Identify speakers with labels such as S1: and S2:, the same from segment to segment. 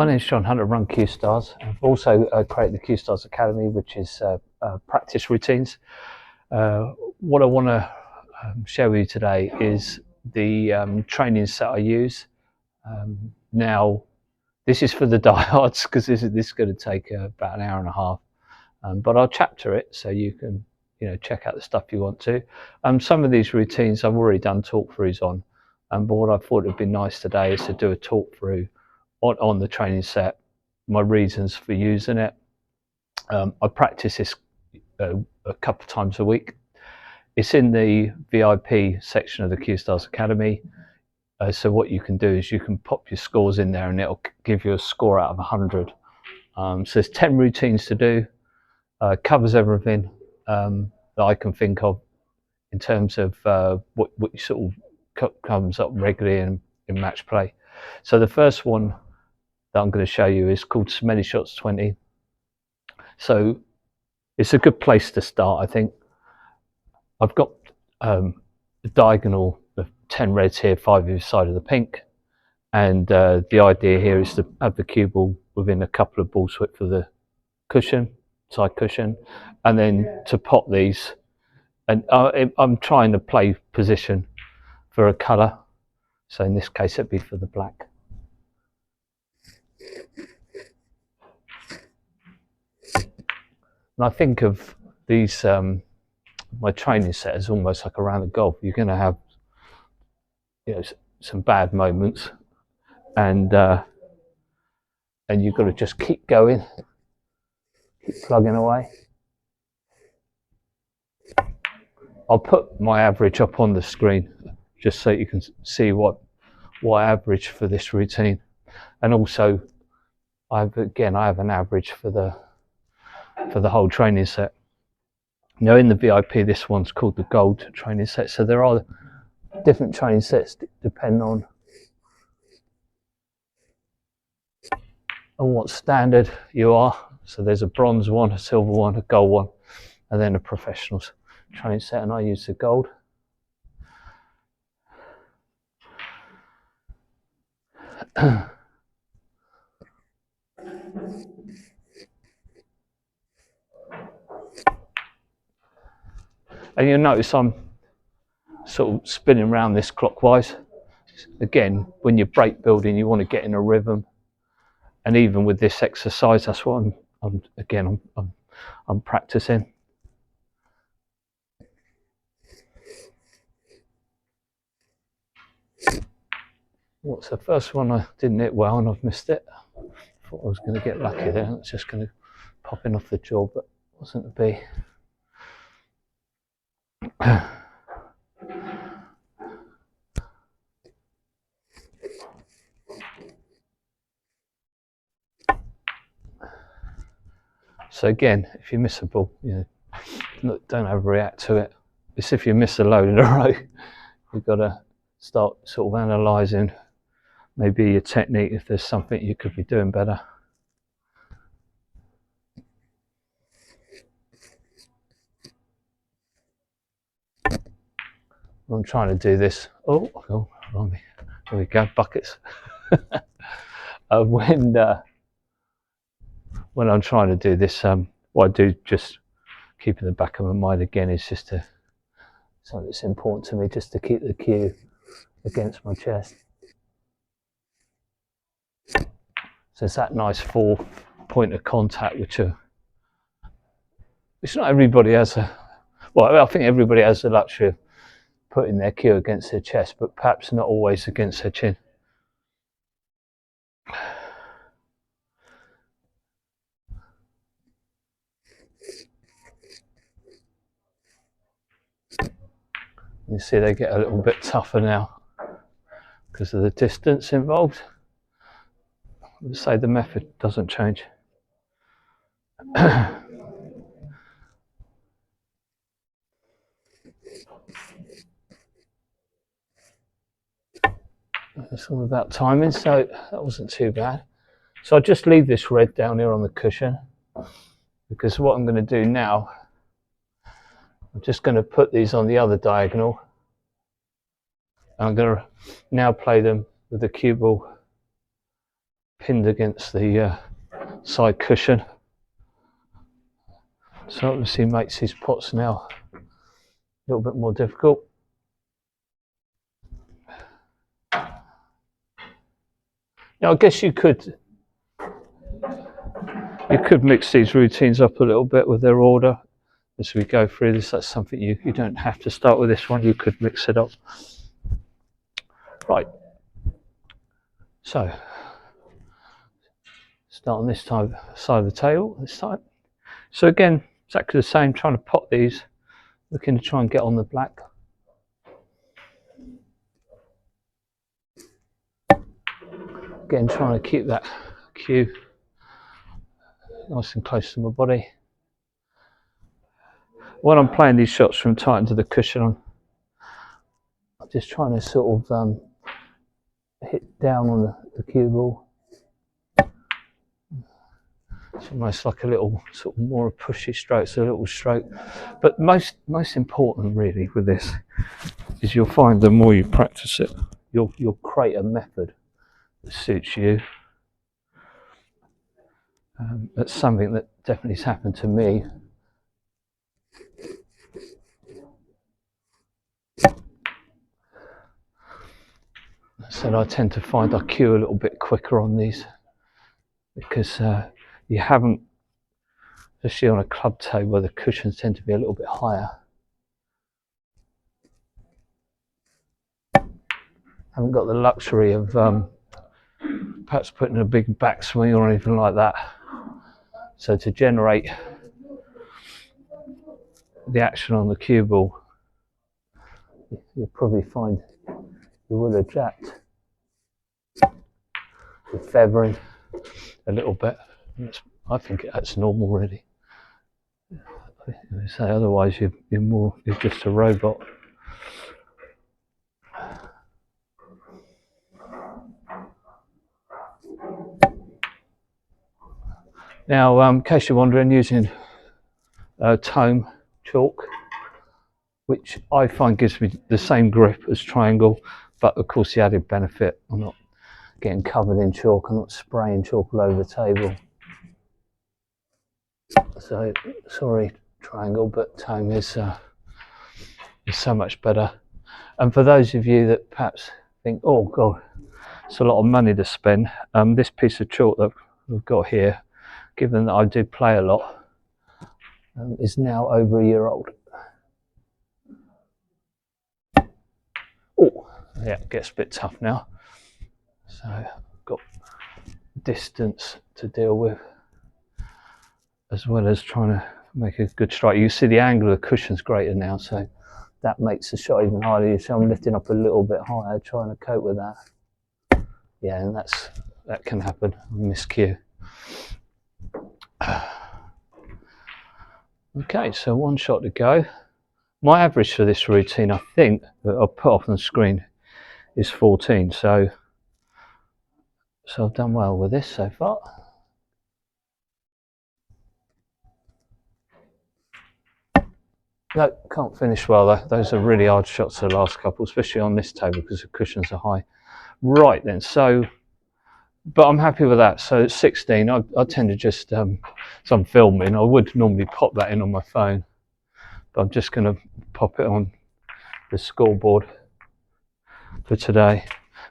S1: My name is John Hunter, run Cuestars. I've also created the Cuestars Academy, which is practice routines. What I want to share with you today is the training set I use. Now, this is for the diehards because this is going to take about an hour and a half. But I'll chapter it so you can check out the stuff you want to. Some of these routines I've already done talk throughs on, but what I thought would be nice today is to do a talk through on the training set, my reasons for using it. I practice this a couple of times a week. It's in the VIP section of the Cuestars Academy. So what you can do is you can pop your scores in there and it'll give you a score out of 100. So there's 10 routines to do. Covers everything that I can think of in terms of what sort of comes up regularly in match play. So the first one that I'm going to show you is called Smelly Shots 20. So it's a good place to start, I think. I've got a diagonal of 10 reds here, 5 either side of the pink, and the idea here is to have the cue ball within a couple of balls width of the cushion, side cushion, and then to pop these. And I'm trying to play position for a colour, so in this case it'd be for the black. And I think of these, my training set is almost like a round of golf. You're going to have, some bad moments, and you've got to just keep going, keep plugging away. I'll put my average up on the screen just so you can see what I average for this routine, and also I have an average for the whole training set. Now in the VIP, this one's called the gold training set. So there are different training sets depending on what standard you are. So there's a bronze one, a silver one, a gold one, and then a professionals training set, and I use the gold. And you'll notice I'm sort of spinning around this clockwise. Again, when you're break building, you want to get in a rhythm. And even with this exercise, that's what I'm practicing. What's the first one? I didn't hit well and I've missed it. Thought I was going to get lucky there. It's just going to pop in off the jaw, but wasn't to be. So again, if you miss a ball, don't overreact to it. It's if you miss a load in a row, you've got to start sort of analysing maybe your technique, if there's something you could be doing better. I'm trying to do this. Oh, wrong. There we go, buckets. When I'm trying to do this, what I do, just keep in the back of my mind again, is just something that's important to me, just to keep the cue against my chest. So it's that nice 4 point of contact, which not everybody has I think everybody has the luxury of putting their cue against their chest, but perhaps not always against their chin. You see they get a little bit tougher now because of the distance involved. Let's say the method doesn't change. It's all about timing, so that wasn't too bad. So I'll just leave this red down here on the cushion, because what I'm going to do now, I'm just going to put these on the other diagonal. I'm going to now play them with the cue ball pinned against the side cushion. So obviously makes his pots now a little bit more difficult. Now I guess you could mix these routines up a little bit with their order as we go through this. That's something you don't have to start with this one, you could mix it up. Right, so start on this side of the table this time. So again, exactly the same, trying to pot these, looking to try and get on the black. Again, trying to keep that cue nice and close to my body. When I'm playing these shots from tight into the cushion, I'm just trying to sort of hit down on the cue ball. It's almost like a little sort of more pushy stroke, so a little stroke. But most important really with this is you'll find the more you practice it, you'll create a method that suits you. That's something that definitely has happened to me. So I tend to find I cue a little bit quicker on these because you haven't, especially on a club table where the cushions tend to be a little bit higher, haven't got the luxury of perhaps putting a big backswing or anything like that. So to generate the action on the cue ball, you'll probably find you will have jacked with feathering a little bit. I think that's normal really. So otherwise you're just a robot. Now, in case you're wondering, using tome chalk, which I find gives me the same grip as triangle, but of course the added benefit, I'm not getting covered in chalk, I'm not spraying chalk all over the table. So, sorry triangle, but tome is so much better. And for those of you that perhaps think, oh god, it's a lot of money to spend, this piece of chalk that we've got here, given that I do play a lot, is now over a year old. Oh, yeah, it gets a bit tough now. So I've got distance to deal with, as well as trying to make a good strike. You see the angle of the cushion's greater now, so that makes the shot even harder. You see I'm lifting up a little bit higher, trying to cope with that. Yeah, and that can happen, miscue. Okay, so one shot to go. My average for this routine, I think, that I'll put off on the screen is 14, so I've done well with this so far. No, can't finish well though. Those are really hard shots, the last couple, especially on this table because the cushions are high. Right then, so, but I'm happy with that. So it's 16. I tend to just, so I'm filming, I would normally pop that in on my phone, but I'm just going to pop it on the scoreboard for today.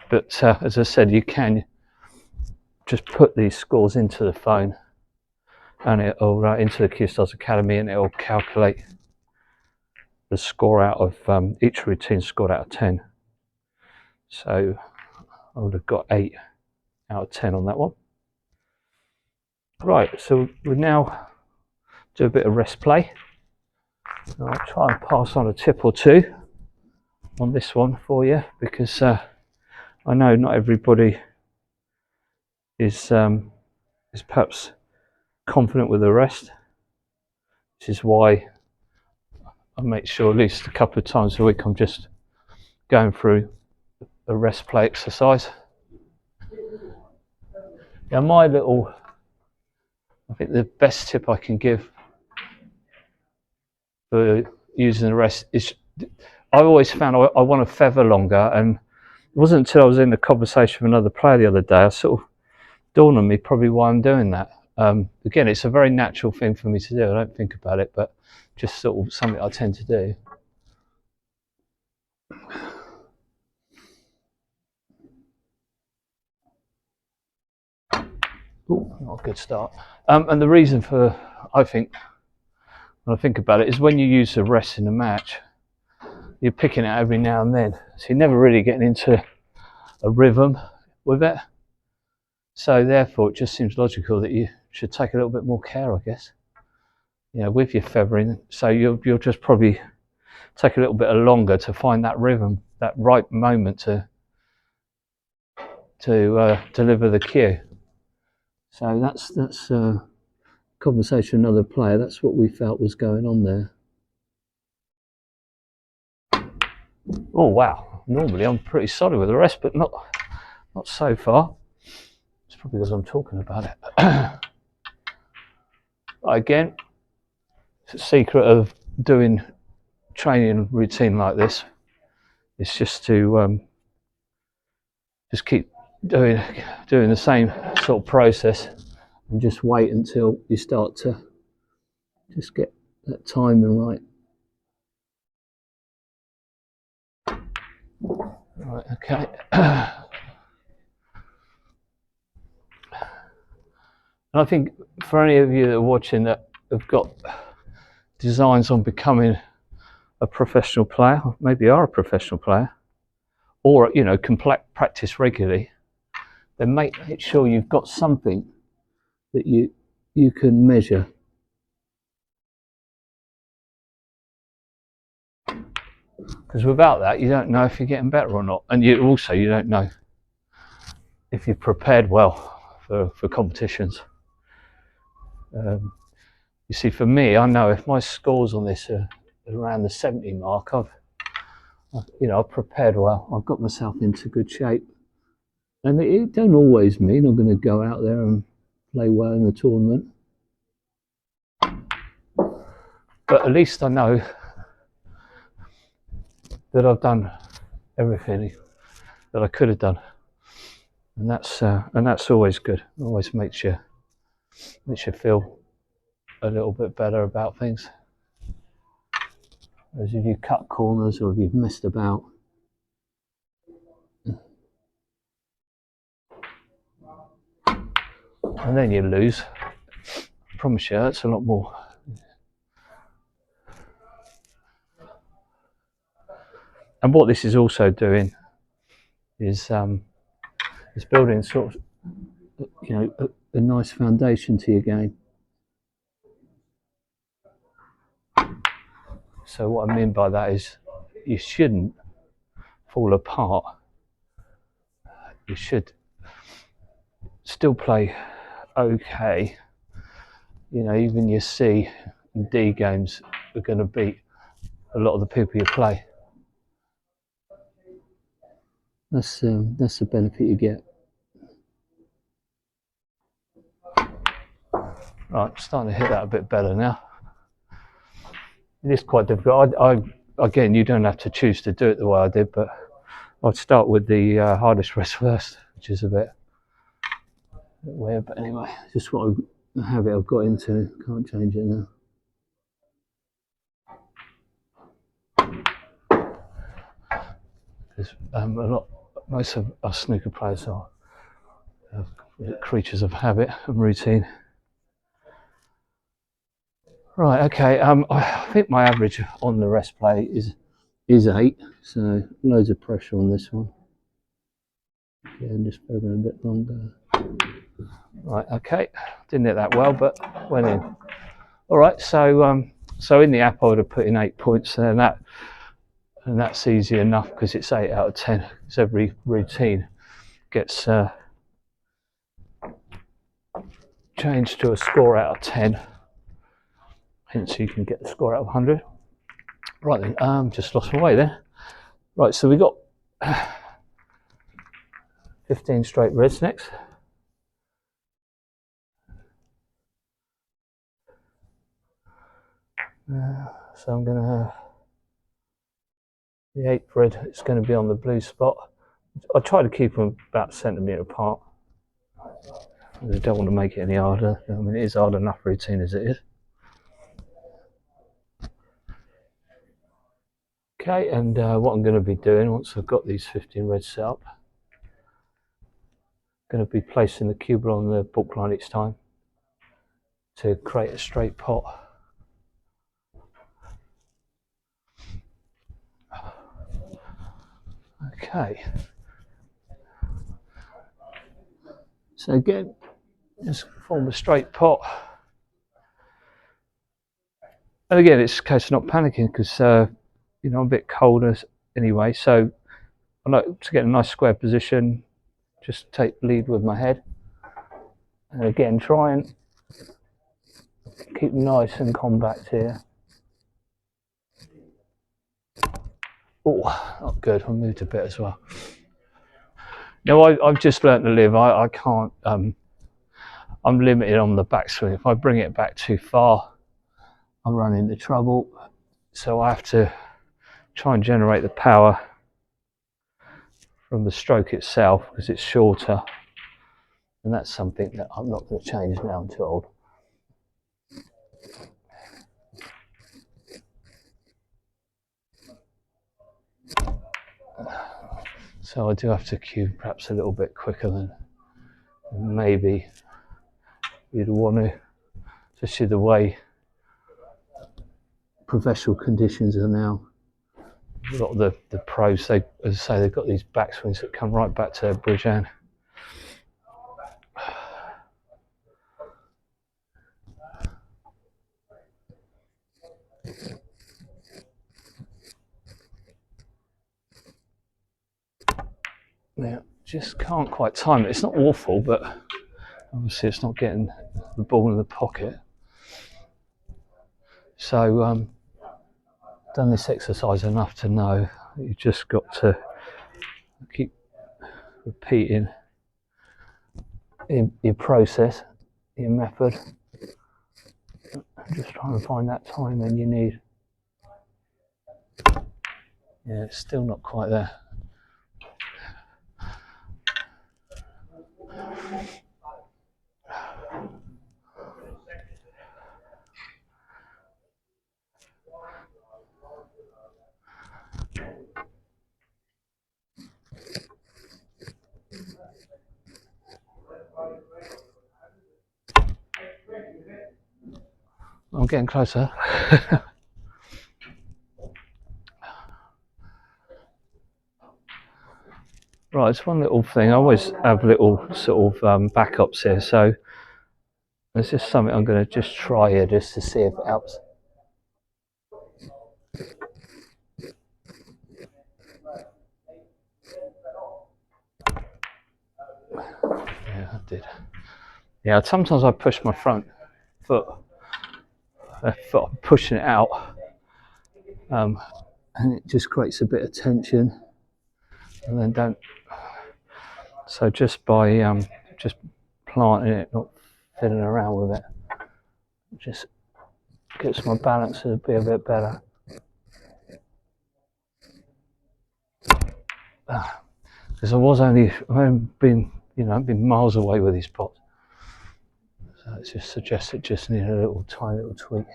S1: But as I said, you can just put these scores into the phone and it'll into the Cuestars Academy, and it'll calculate the score out of each routine scored out of 10. So I would have got 8 out of 10 on that one. Right, so we now do a bit of rest play. I'll try and pass on a tip or two on this one for you, because I know not everybody is perhaps confident with the rest, which is why I make sure at least a couple of times a week I'm just going through a rest play exercise. Now I think the best tip I can give for using the rest is, I've always found I want to feather longer, and it wasn't until I was in a conversation with another player the other day, I sort of dawned on me probably why I'm doing that. Again, it's a very natural thing for me to do. I don't think about it, but just sort of something I tend to do. Ooh, not a good start. And the reason for, I think, when I think about it, is when you use the rest in the match, you're picking it every now and then. So you're never really getting into a rhythm with it. So therefore, it just seems logical that you should take a little bit more care, I guess, with your feathering. So you'll just probably take a little bit longer to find that rhythm, that right moment to deliver the cue. So that's a conversation with another player. That's what we felt was going on there. Oh wow! Normally I'm pretty solid with the rest, but not so far. It's probably because I'm talking about it. Again, it's a secret of doing training routine like this. It's just to just keep doing the same sort of process and just wait until you start to just get that timing right. Right, okay. And I think for any of you that are watching that have got designs on becoming a professional player, maybe are a professional player, or can practice regularly, then make sure you've got something that you can measure. Because without that, you don't know if you're getting better or not, and you don't know if you've prepared well for competitions. You see, for me, I know if my scores on this are around the 70 mark, I've prepared well. I've got myself into good shape, and it don't always mean I'm going to go out there and play well in the tournament. But at least I know that I've done everything that I could have done, and that's always good. It always makes you feel a little bit better about things. Whereas if you cut corners or if you've messed about, and then you lose, I promise you that's a lot more. And what this is also doing is building sort of a nice foundation to your game. So what I mean by that is you shouldn't fall apart. You should still play okay. Even your C and D games are going to beat a lot of the people you play. That's the benefit you get. Right, starting to hit that a bit better now. It is quite difficult. Again, you don't have to choose to do it the way I did, but I'd start with the hardest rest first, which is a bit weird. But anyway, just what a habit I've got into. Can't change it now. Because most of us snooker players are creatures of habit and routine. Right, okay. I think my average on the rest play is 8, so loads of pressure on this one. Yeah, and just feathering a bit longer. Right, okay. Didn't hit that well, but went in. All right, so in the app I would have put in 8 points there, and that's easy enough because it's 8 out of 10. Because every routine gets changed to a score out of 10. Hence, you can get the score out of 100. Right then, just lost my way there. Right, so we got 15 straight reds next. So I'm going to have the 8th red. It's going to be on the blue spot. I try to keep them about a centimetre apart. I don't want to make it any harder. I mean, it is hard enough routine as it is. Okay, and what I'm going to be doing once I've got these 15 reds set up, I'm going to be placing the cubel on the Baulk line each time to create a straight pot. Okay, so again, just form a straight pot. And again, it's a case of not panicking because you know, I'm a bit colder anyway, so I like to get a nice square position, just take lead with my head, and again try and keep nice and compact here. Oh, not good, I moved a bit as well. Now I've just learnt to live, I can't, I'm limited on the backswing. If I bring it back too far, I run into trouble, so I have to try and generate the power from the stroke itself because it's shorter, and that's something that I'm not going to change now. I'm too old. So I do have to cue perhaps a little bit quicker than maybe you'd want to, especially the way professional conditions are now. A lot of the pros, they, as I say, they've got these backswings that come right back to their bridge hand. Now, just can't quite time it. It's not awful, but obviously it's not getting the ball in the pocket. So done this exercise enough to know that you've just got to keep repeating your process, your method, just trying to find that timing you need. Yeah, it's still not quite there. I'm getting closer. Right, it's one little thing. I always have little sort of backups here, so there's just something I'm going to just try here just to see if it helps. Yeah, I did. Yeah, sometimes I push my front foot, I'm pushing it out, and it just creates a bit of tension, and then don't. So just by just planting it, not fiddling around with it, just gets my balance to be a bit better. Because I've been, you know, I've been miles away with these pots. So it just suggests it just needs a little tiny little tweak.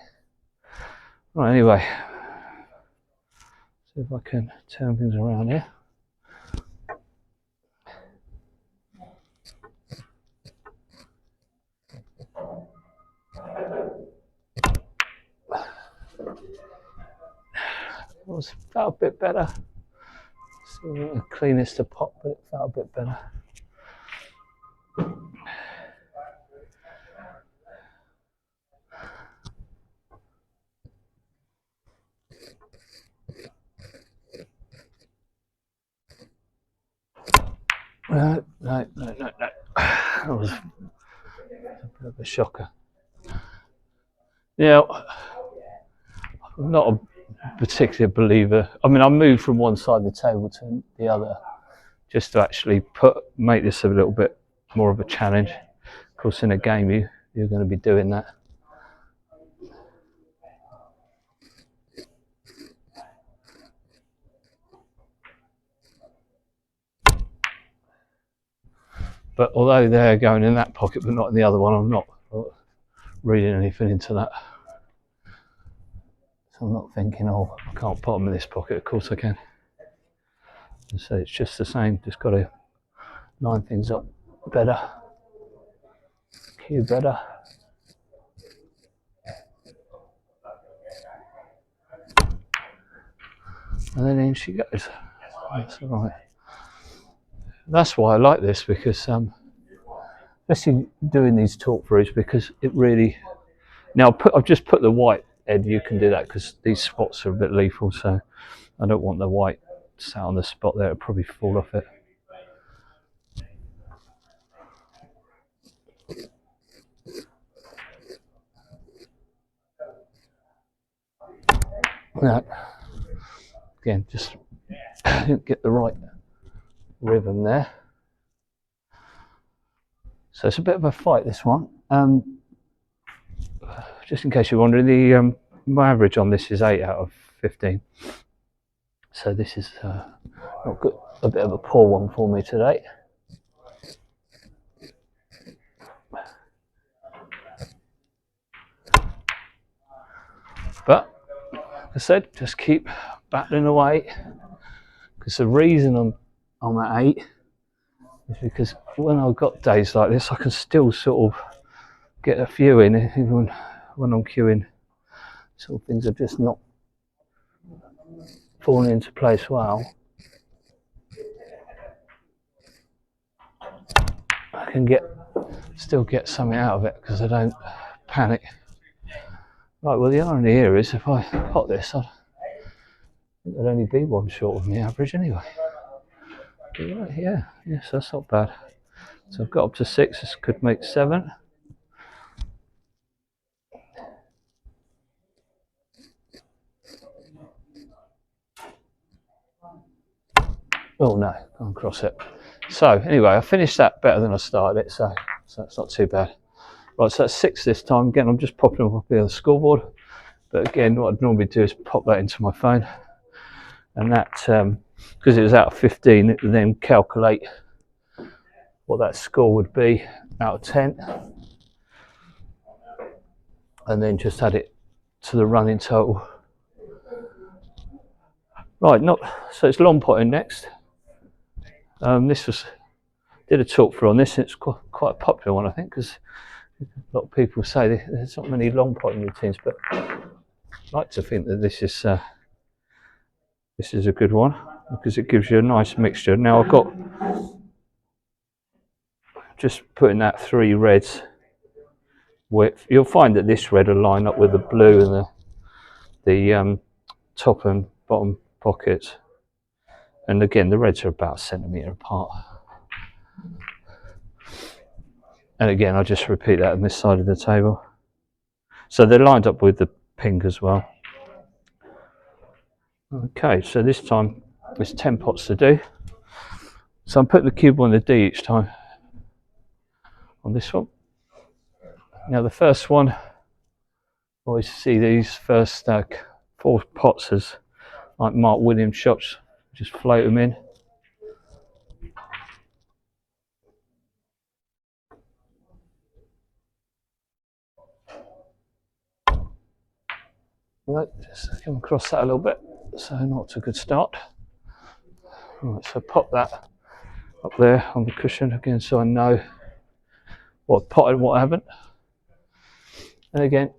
S1: Right, anyway, see if I can turn things around here. It felt a bit better. Still not the cleanest to pot, but it felt a bit better. No. That was a bit of a shocker. Now, I'm not a particular believer. I mean, I moved from one side of the table to the other just to actually make this a little bit more of a challenge. Of course, in a game, you're going to be doing that. But although they're going in that pocket but not in the other one, I'm not reading anything into that. So I'm not thinking, oh, I can't put them in this pocket. Of course I can. And so it's just the same, just got to line things up better, cue better. And then in she goes. That's all right. That's why I like this, because especially doing these talk throughs, because it really, now I've just put the white head. You can do that because these spots are a bit lethal, so I don't want the white sat on the spot there. It'll probably fall off it. That again, just didn't get the right rhythm there. So it's a bit of a fight, this one. Just in case you're wondering, my average on this is 8 out of 15. So this is not good, a bit of a poor one for me today. But like I said, just keep battling away, because the reason I'm at 8 is because when I've got days like this, I can still sort of get a few in, even when I'm queuing. Sort of things are just not falling into place well. I can still get something out of it because I don't panic. Right, well the irony here is if I pot this, I'd only be one short of my average anyway. But yeah, yes, that's not bad. So I've got up to 6, this could make 7. Oh no, can't cross it. So anyway, I finished that better than I started it, so that's not too bad. Right, so that's 6 this time. Again, I'm just popping them up here on the scoreboard. But again, what I'd normally do is pop that into my phone. And that, because it was out of 15, it would then calculate what that score would be out of 10. And then just add it to the running total. Right, so it's long potting next. Did a talk through on this. It's quite a popular one, I think, because a lot of people say there's not many long potting routines, but I like to think that this is a good one because it gives you a nice mixture. Now I've got just putting that 3 reds width. You'll find that this red will line up with the blue and the top and bottom pockets. And again, the reds are about a centimetre apart. And again, I'll just repeat that on this side of the table. So they're lined up with the pink as well. Okay, so this time there's 10 pots to do. So I'm putting the cube on the D each time on this one. Now the first one, I always see these first 4 pots as like Mark Williams shots, just float them in. Right, just come across that a little bit, so not a good start. Right, so pop that up there on the cushion again so I know what potted and what I haven't. And again,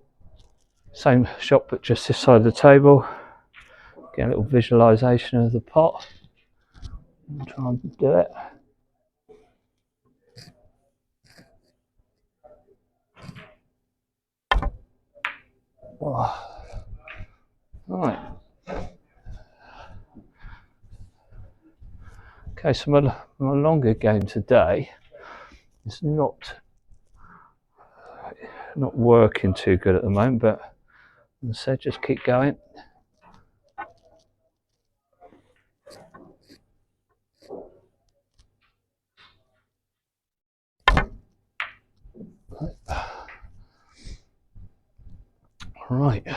S1: same shot but just this side of the table. Get a little visualisation of the pot. I'll try and do it. Oh. Right. Okay, so my longer game today is not working too good at the moment, but as I said, just keep going. Right.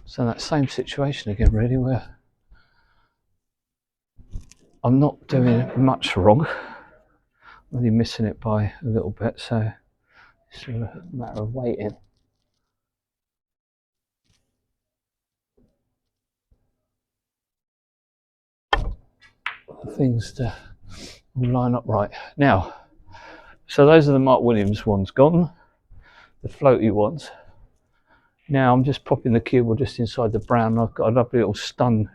S1: So that same situation again, really, where I'm not doing much wrong. I'm only missing it by a little bit, so it's a matter of waiting. Things to line up right. Now, so those are the Mark Williams ones gone, the floaty ones. Now I'm just popping the cue ball just inside the brown. I've got a lovely little stun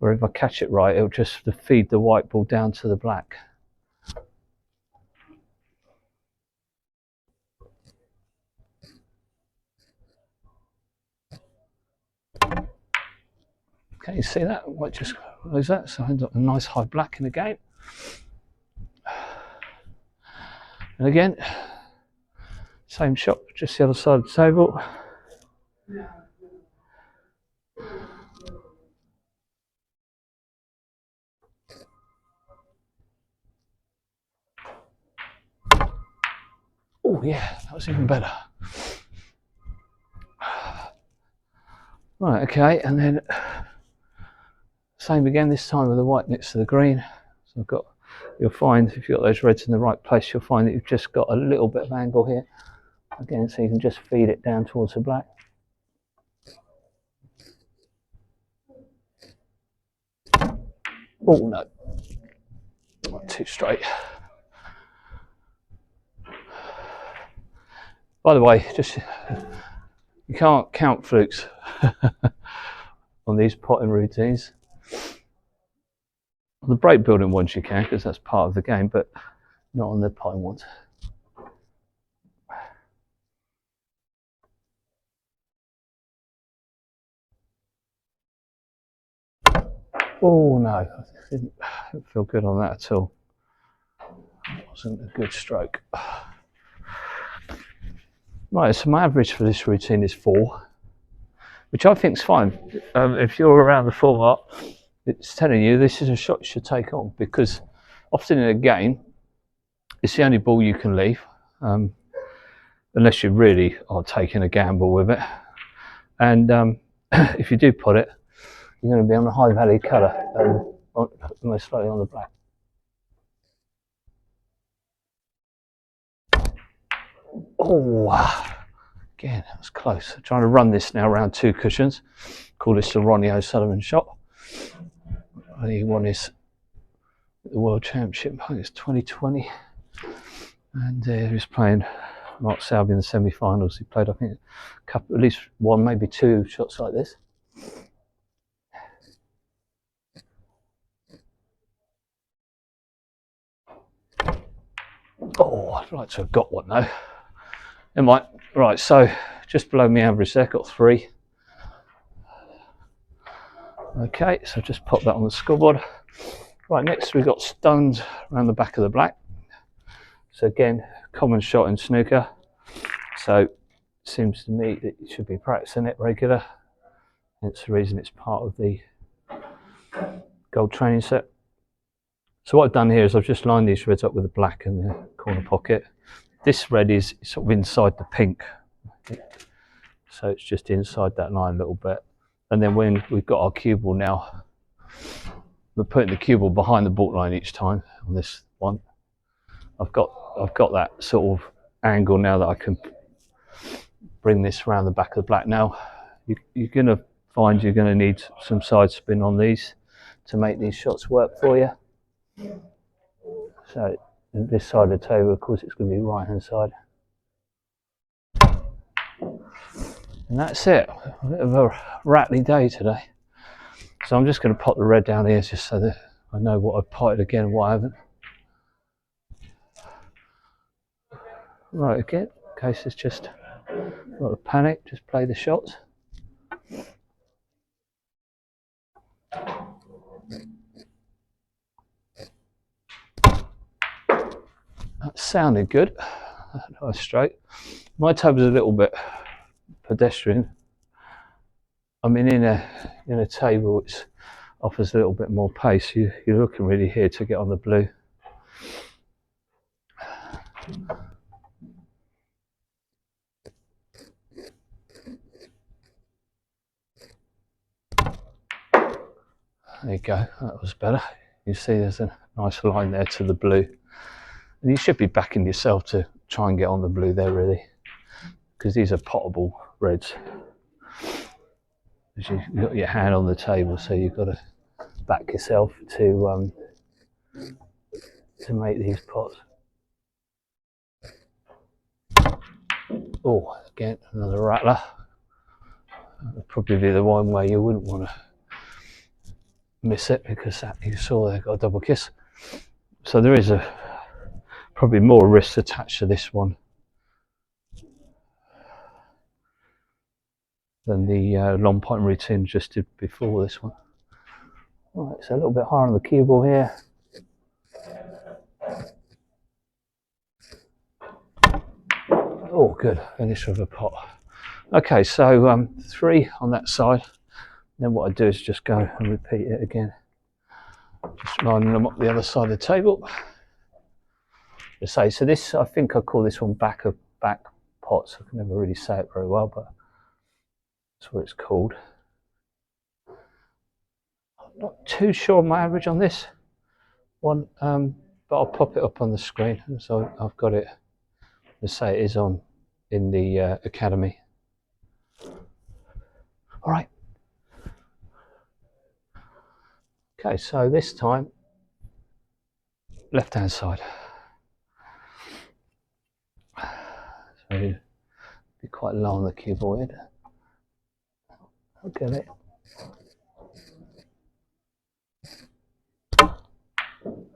S1: where if I catch it right, it'll just feed the white ball down to the black. Can you see that? I might just close that, so I end up a nice high black in the game. And again, same shot, just the other side of the table. Oh yeah, that was even better. Right, okay, and then same again, this time with the white next to the green. So I've got, you'll find if you've got those reds in the right place, you'll find that you've just got a little bit of angle here. Again, so you can just feed it down towards the black. Oh no, not too straight. By the way, just you can't count flukes on these potting routines. On the break building ones you can, because that's part of the game, but not on the potting ones. Oh no, I didn't feel good on that at all. It wasn't a good stroke. Right, so my average for this routine is 4, which I think is fine. If you're around the 4 mark, it's telling you this is a shot you should take on, because often in a game, it's the only ball you can leave, unless you really are taking a gamble with it. And if you do put it, you're going to be on a high value colour, most likely on the black. Oh, again, that was close. I'm trying to run this now around 2 cushions. Call this the Ronnie O'Sullivan shot. He won his the World Championship, I think it's 2020. And he was playing Mark Selby in the semi-finals. He played, I think, a couple, at least 1, maybe 2 shots like this. Oh, I'd like to have got one though. Never mind. Right, so just below my average there, got 3. Okay, so just pop that on the scoreboard. Right, next we've got stuns around the back of the black. So again, common shot in snooker. So it seems to me that you should be practicing it regular. That's the reason it's part of the gold training set. So what I've done here is I've just lined these reds up with the black in the corner pocket. This red is sort of inside the pink. So it's just inside that line a little bit. And then when we've got our cue ball now, we're putting the cue ball behind the baulk line each time on this one. I've got that sort of angle now that I can bring this around the back of the black. Now, you're going to find you're going to need some side spin on these to make these shots work for you. So this side of the table, of course, it's going to be right hand side. And that's it. A bit of a rattly day today. So I'm just going to pop the red down here just so that I know what I've potted again and what I haven't. Right, again, in case it's just not a panic, just play the shots. That sounded good. Nice straight. My table's a little bit pedestrian. I mean, in a table which offers a little bit more pace, you're looking really here to get on the blue. There you go, that was better. You see there's a nice line there to the blue. And you should be backing yourself to try and get on the blue there, really, because these are potable reds. You've got your hand on the table, so you've got to back yourself to make these pots. Oh, again, another rattler. That would probably be the one where you wouldn't want to miss it, because that, you saw they got a double kiss. So there is probably more risk attached to this one than the long point routine just did before this one. Right, so a little bit higher on the cue ball here. Oh, good, finish with a pot. Okay, so 3 on that side. Then what I do is just go and repeat it again. Just lining them up the other side of the table. Just say, so this, I think I call this one back pots. I can never really say it very well, but that's what it's called. I'm not too sure my average on this one, but I'll pop it up on the screen. So I've got it, let's say it is on in the academy. All right. Okay, so this time, left hand side. So be quite low on the keyboard. I'll get it.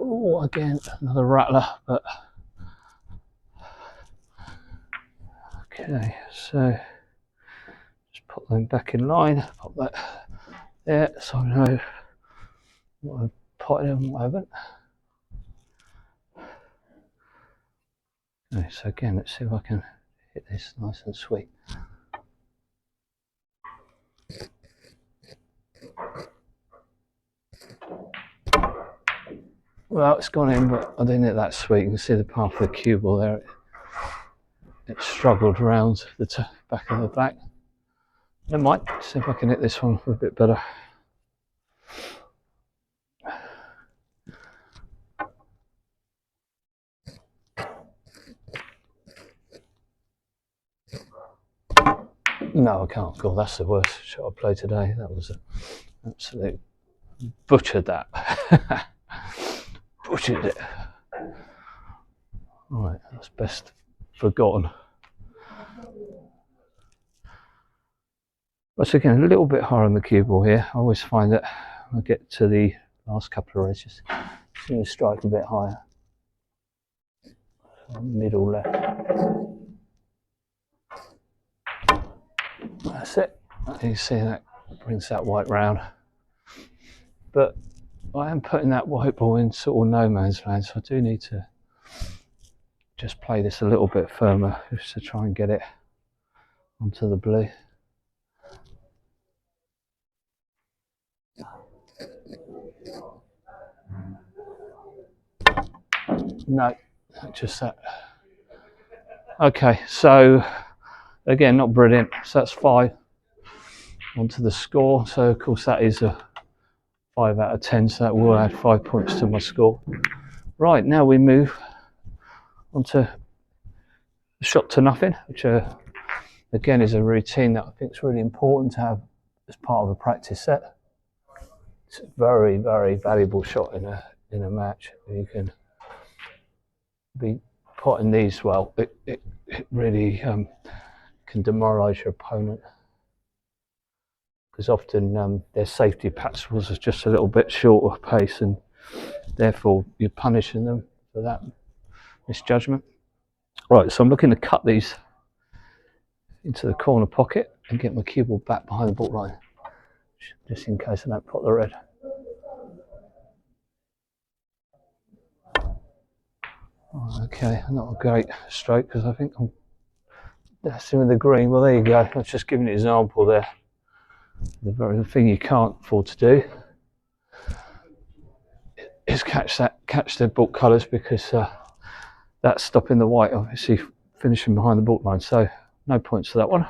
S1: Oh, again, another rattler, but okay, so just put them back in line, pop that there, so I know what I've potted and what I haven't. Okay, so again, let's see if I can hit this nice and sweet. Well, it's gone in, but I didn't hit that sweet. You can see the path of the cue ball there. It struggled around the back of the black. Never mind, see if I can hit this one a bit better. No, I can't. God, that's the worst shot I played today. That was an absolute butchered that. Butchered it. Right, that's best forgotten. Once again, a little bit higher on the cue ball here. I always find that I get to the last couple of races, seem to strike a bit higher. So middle left. That's it. You see that brings that white round. But I am putting that white ball in sort of no man's land, so I do need to just play this a little bit firmer just to try and get it onto the blue. No, just that. Okay, so again, not brilliant. So that's 5 onto the score. So of course that is a 5 out of 10. So that will add 5 points to my score. Right, now we move onto shot to nothing, which again is a routine that I think is really important to have as part of a practice set. It's a very, very valuable shot in a match. You can be potting these well. It really can demoralise your opponent, because often their safety patterns are just a little bit short of pace, and therefore you're punishing them for that misjudgment. Right, so I'm looking to cut these into the corner pocket and get my cue ball back behind the baulk line, just in case I don't pot the red. Okay, not a great stroke because I think I'm destined with the green. Well, there you go. I've just given an example there. The very thing you can't afford to do is catch their baulk colours, because that's stopping the white obviously finishing behind the baulk line. So no points for that one.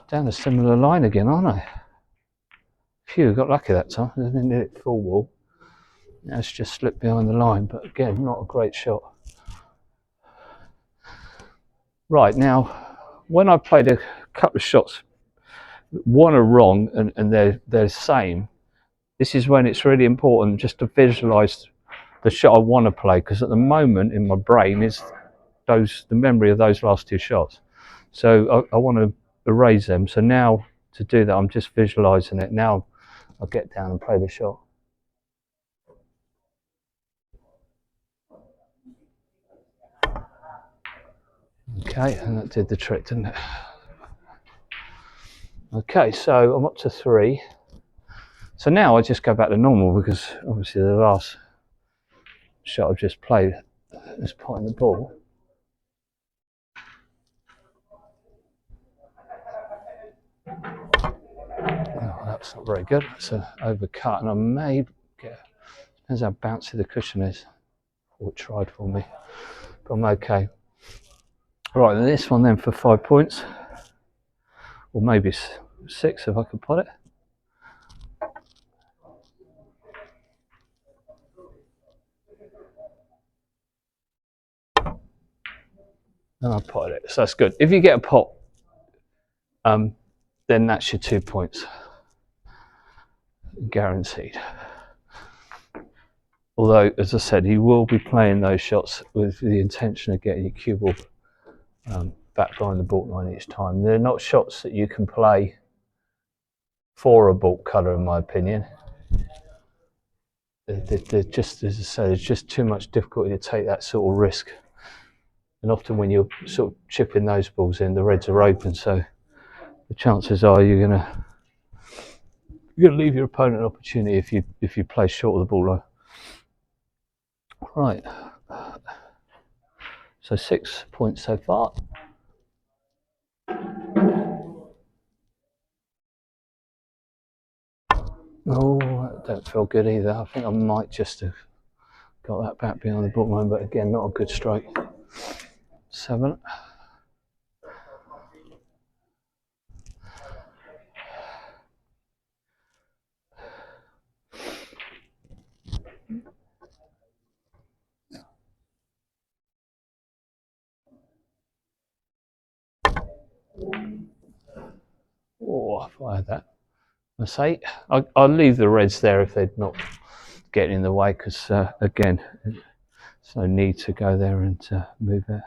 S1: Down a similar line again, aren't I? Phew, got lucky that time. I didn't hit it full wall. That's just slipped behind the line, but again, not a great shot. Right, now, when I played a couple of shots, one are wrong and they're the same, this is when it's really important just to visualize the shot I want to play, because at the moment in my brain is the memory of those last two shots. So I want to erase them. So now to do that, I'm just visualizing it. Now I'll get down and play the shot. Okay, and that did the trick, didn't it? Okay, so I'm up to 3. So now I just go back to normal, because obviously the last shot I've just played is putting the ball. Oh, that's not very good. It's an overcut, and I may get, depends how bouncy the cushion is. Oh, it tried for me, but I'm okay. Right, and this one then for 5 points, or maybe 6 if I could put it. And I potted it, so that's good. If you get a pot, then that's your 2 points, guaranteed. Although, as I said, you will be playing those shots with the intention of getting your cue ball back behind the baulk line each time. They're not shots that you can play for a baulk cutter, in my opinion. They're just, as I say, there's just too much difficulty to take that sort of risk. And often when you're sort of chipping those balls in, the reds are open, so the chances are you're gonna leave your opponent an opportunity if you play short of the baulk line. Right, so 6 points so far. Oh, that don't feel good either. I think I might just have got that back behind the baulk line, but again, not a good strike. 7. Oh, if I had that. That's 8. I'll leave the reds there if they're not getting in the way, because again, there's no need to go there and move it.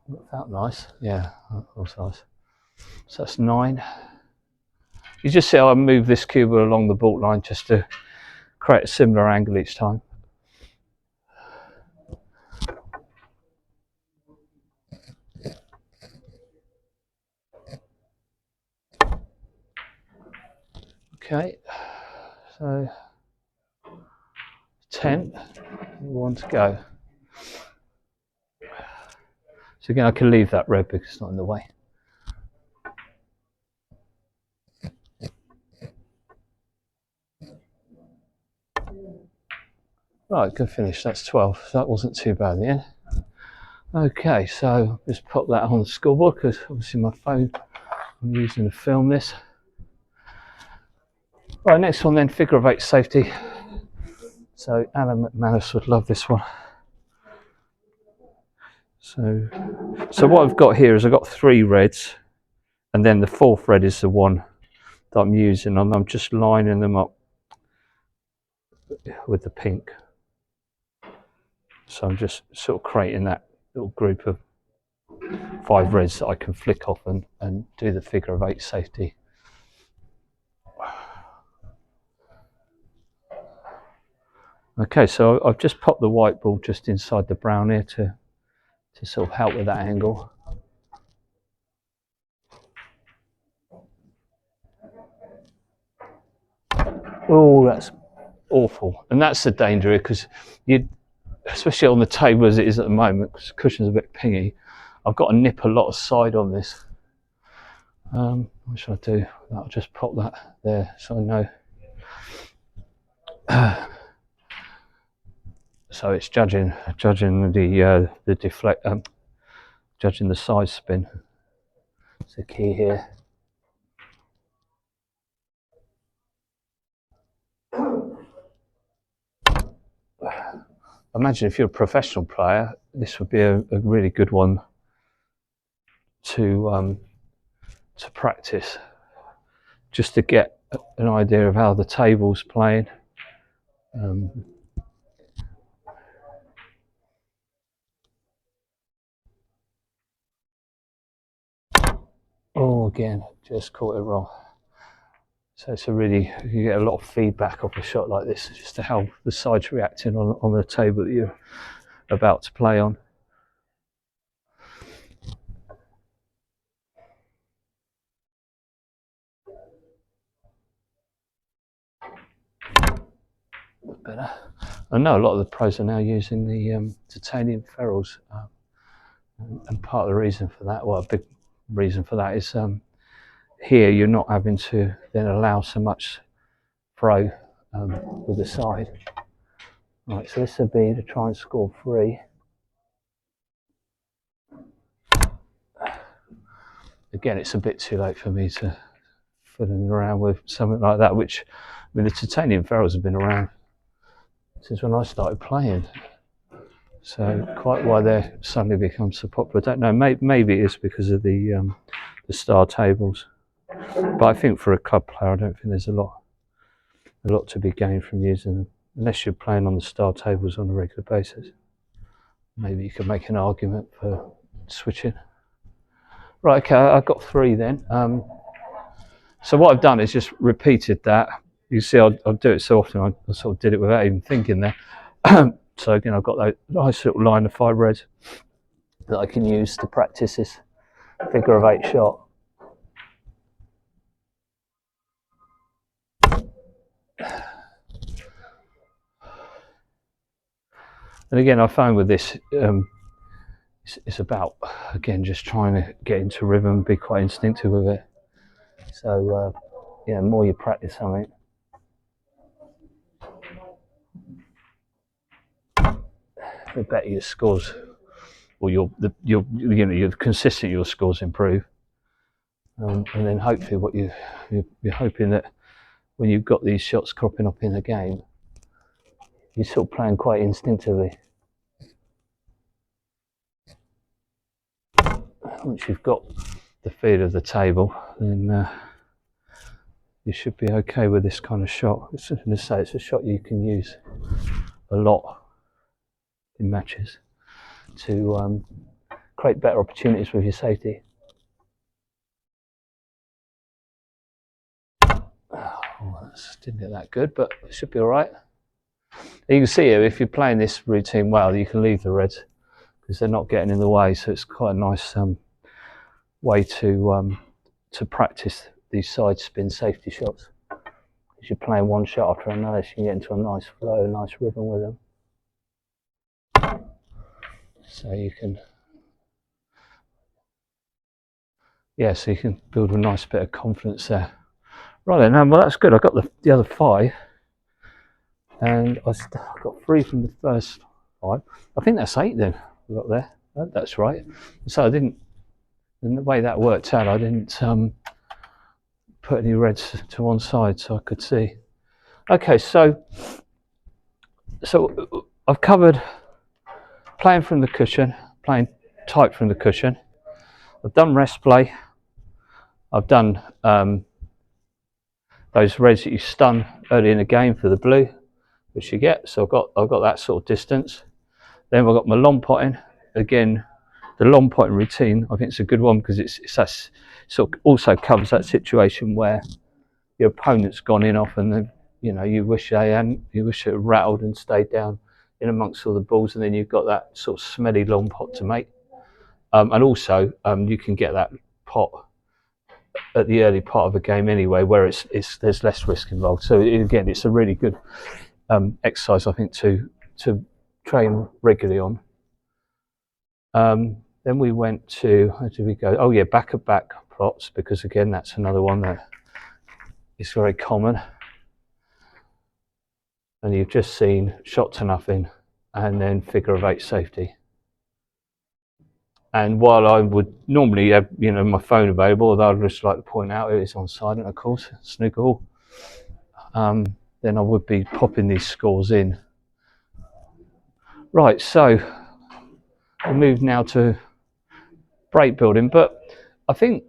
S1: That felt nice. Yeah, that was nice. So that's 9. You just see how I move this cue ball along the baulk line just to create a similar angle each time. Okay, so 10, 1 to go. So again, I can leave that red because it's not in the way. Right, good finish. That's 12. So that wasn't too bad in the end. Okay, so just pop that on the scoreboard, because obviously my phone I'm using to film this. Right, next one then, figure of 8 safety. So Alan McManus would love this one. So what I've got here is I've got 3 reds, and then the 4th red is the one that I'm using, and I'm just lining them up with the pink. So I'm just sort of creating that little group of 5 reds that I can flick off and do the figure of 8 safety. Okay, so I've just popped the white ball just inside the brown here to sort of help with that angle. Oh, that's awful. And that's the danger here, because you, especially on the table as it is at the moment, because the cushion's a bit pingy, I've got to nip a lot of side on this. What should I do? I'll just pop that there so I know. So it's judging the deflect, judging the side spin. It's the key here. Imagine if you're a professional player, this would be a really good one to practice, just to get an idea of how the table's playing. Oh, again, just caught it wrong. So it's you get a lot of feedback off a shot like this, just to how the side's reacting on the table that you're about to play on. Better. I know a lot of the pros are now using the titanium ferrules, and part of the reason for that, well, a big reason for that is here you're not having to then allow so much throw with the side. Right, so this would be to try and score 3. Again, it's a bit too late for me to fiddling around with something like that, which, I mean, the titanium ferrules have been around since when I started playing. So quite why they're suddenly become so popular, I don't know. Maybe it's because of the star tables, but I think for a club player, I don't think there's a lot to be gained from using them, unless you're playing on the star tables on a regular basis. Maybe you could make an argument for switching. Right, okay, I got 3 then. So what I've done is just repeated that. You see, I'll do it so often, I sort of did it without even thinking there. So again, I've got that nice little line of 5 reds that I can use to practice this figure of 8 shot. And again, I find with this, it's about, again, just trying to get into rhythm, be quite instinctive with it. So, yeah, the more you practice something, the better your scores, or you're consistent, your scores improve. And then hopefully what you're hoping that when you've got these shots cropping up in the game, you're sort of playing quite instinctively. Once you've got the feel of the table, then you should be okay with this kind of shot. It's a shot you can use a lot in matches to create better opportunities with your safety. Oh, didn't get that good, but it should be all right. You can see here, if you're playing this routine well, you can leave the reds because they're not getting in the way. So it's quite a nice way to practice these side spin safety shots. As you're playing one shot after another, so you can get into a nice flow, a nice rhythm with them. So you can, so you can build a nice bit of confidence there. Right then, well that's good. I got the other 5, and I got 3 from the first 5. I think that's 8 then. I got there. That's right. So I didn't. And the way that worked out, I didn't put any reds to one side so I could see. Okay, so I've covered playing from the cushion, playing tight from the cushion. I've done rest play. I've done those reds that you stun early in the game for the blue, which you get. So I've got that sort of distance. Then I've got my long potting. Again, the long potting routine, I think it's a good one because it's sort of also covers that situation where your opponent's gone in off and then, you wish they hadn't, you wish it had rattled and stayed down in amongst all the balls, and then you've got that sort of smelly long pot to make. And also you can get that pot at the early part of a game anyway, where there's less risk involved. So again, it's a really good exercise, I think, to train regularly on. Then we went to, how did we go? Oh yeah, back-to-back plots, because again, that's another one that is very common. and you've just seen shot to nothing and then figure of 8 safety. And while I would normally have, you know, my phone available, although I'd just like to point out it is on silent, of course, snooker hall, then I would be popping these scores in. Right, so we'll move now to break building, but I think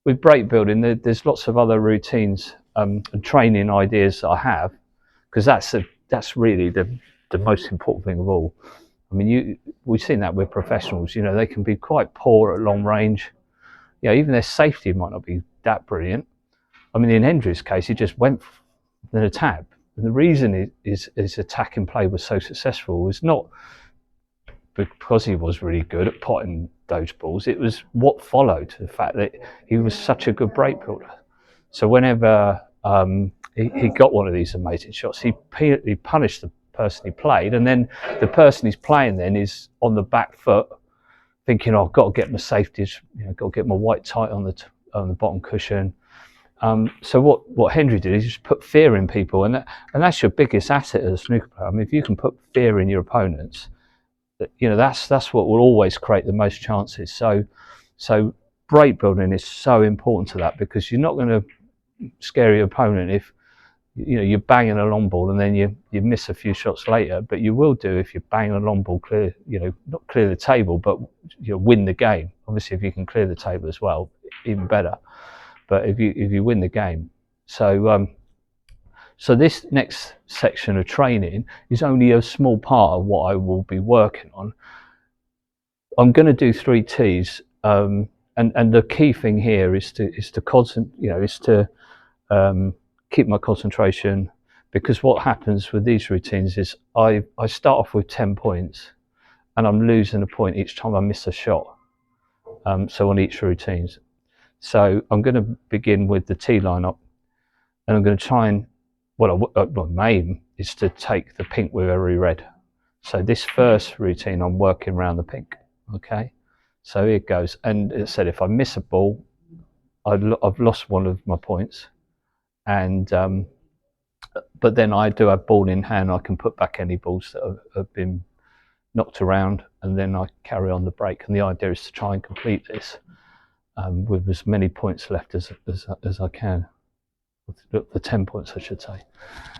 S1: with break building, there's lots of other routines and training ideas that I have, because that's really the most important thing of all. I mean, we've seen that with professionals. You know, they can be quite poor at long range. You know, even their safety might not be that brilliant. I mean, in Hendry's case, he just went for the tab, and the reason his attacking play was so successful was not because he was really good at potting those balls. It was what followed, the fact that he was such a good break builder. So whenever he got one of these amazing shots, he punished the person he played, and then the person he's playing then is on the back foot thinking, oh, I've got to get my safeties, you know, got to get my white tight on the bottom cushion. So what Hendry did is just put fear in people, and that's your biggest asset as a snooker player. I mean, if you can put fear in your opponents, you know, that's what will always create the most chances. So break building is so important to that, because you're not going to scare your opponent if, you know, you're banging a long ball and then you miss a few shots later, but you will do if you bang a long ball clear, you know, not clear the table, but you win the game. Obviously, if you can clear the table as well, even better. But if you win the game, so this next section of training is only a small part of what I will be working on. I'm going to do 3 tees, and the key thing here is to concentrate, you know, is to keep my concentration, because what happens with these routines is I start off with 10 points and I'm losing a point each time I miss a shot, so on each routine. So I'm going to begin with the tee lineup, and I'm going to try and, my aim is to take the pink with every red. So this first routine I'm working around the pink, okay? So here it goes, and it said if I miss a ball, I've lost one of my points, and but then I do have ball in hand. I can put back any balls that have been knocked around, and then I carry on the break. And the idea is to try and complete this with as many points left as I can. The 10 points, I should say.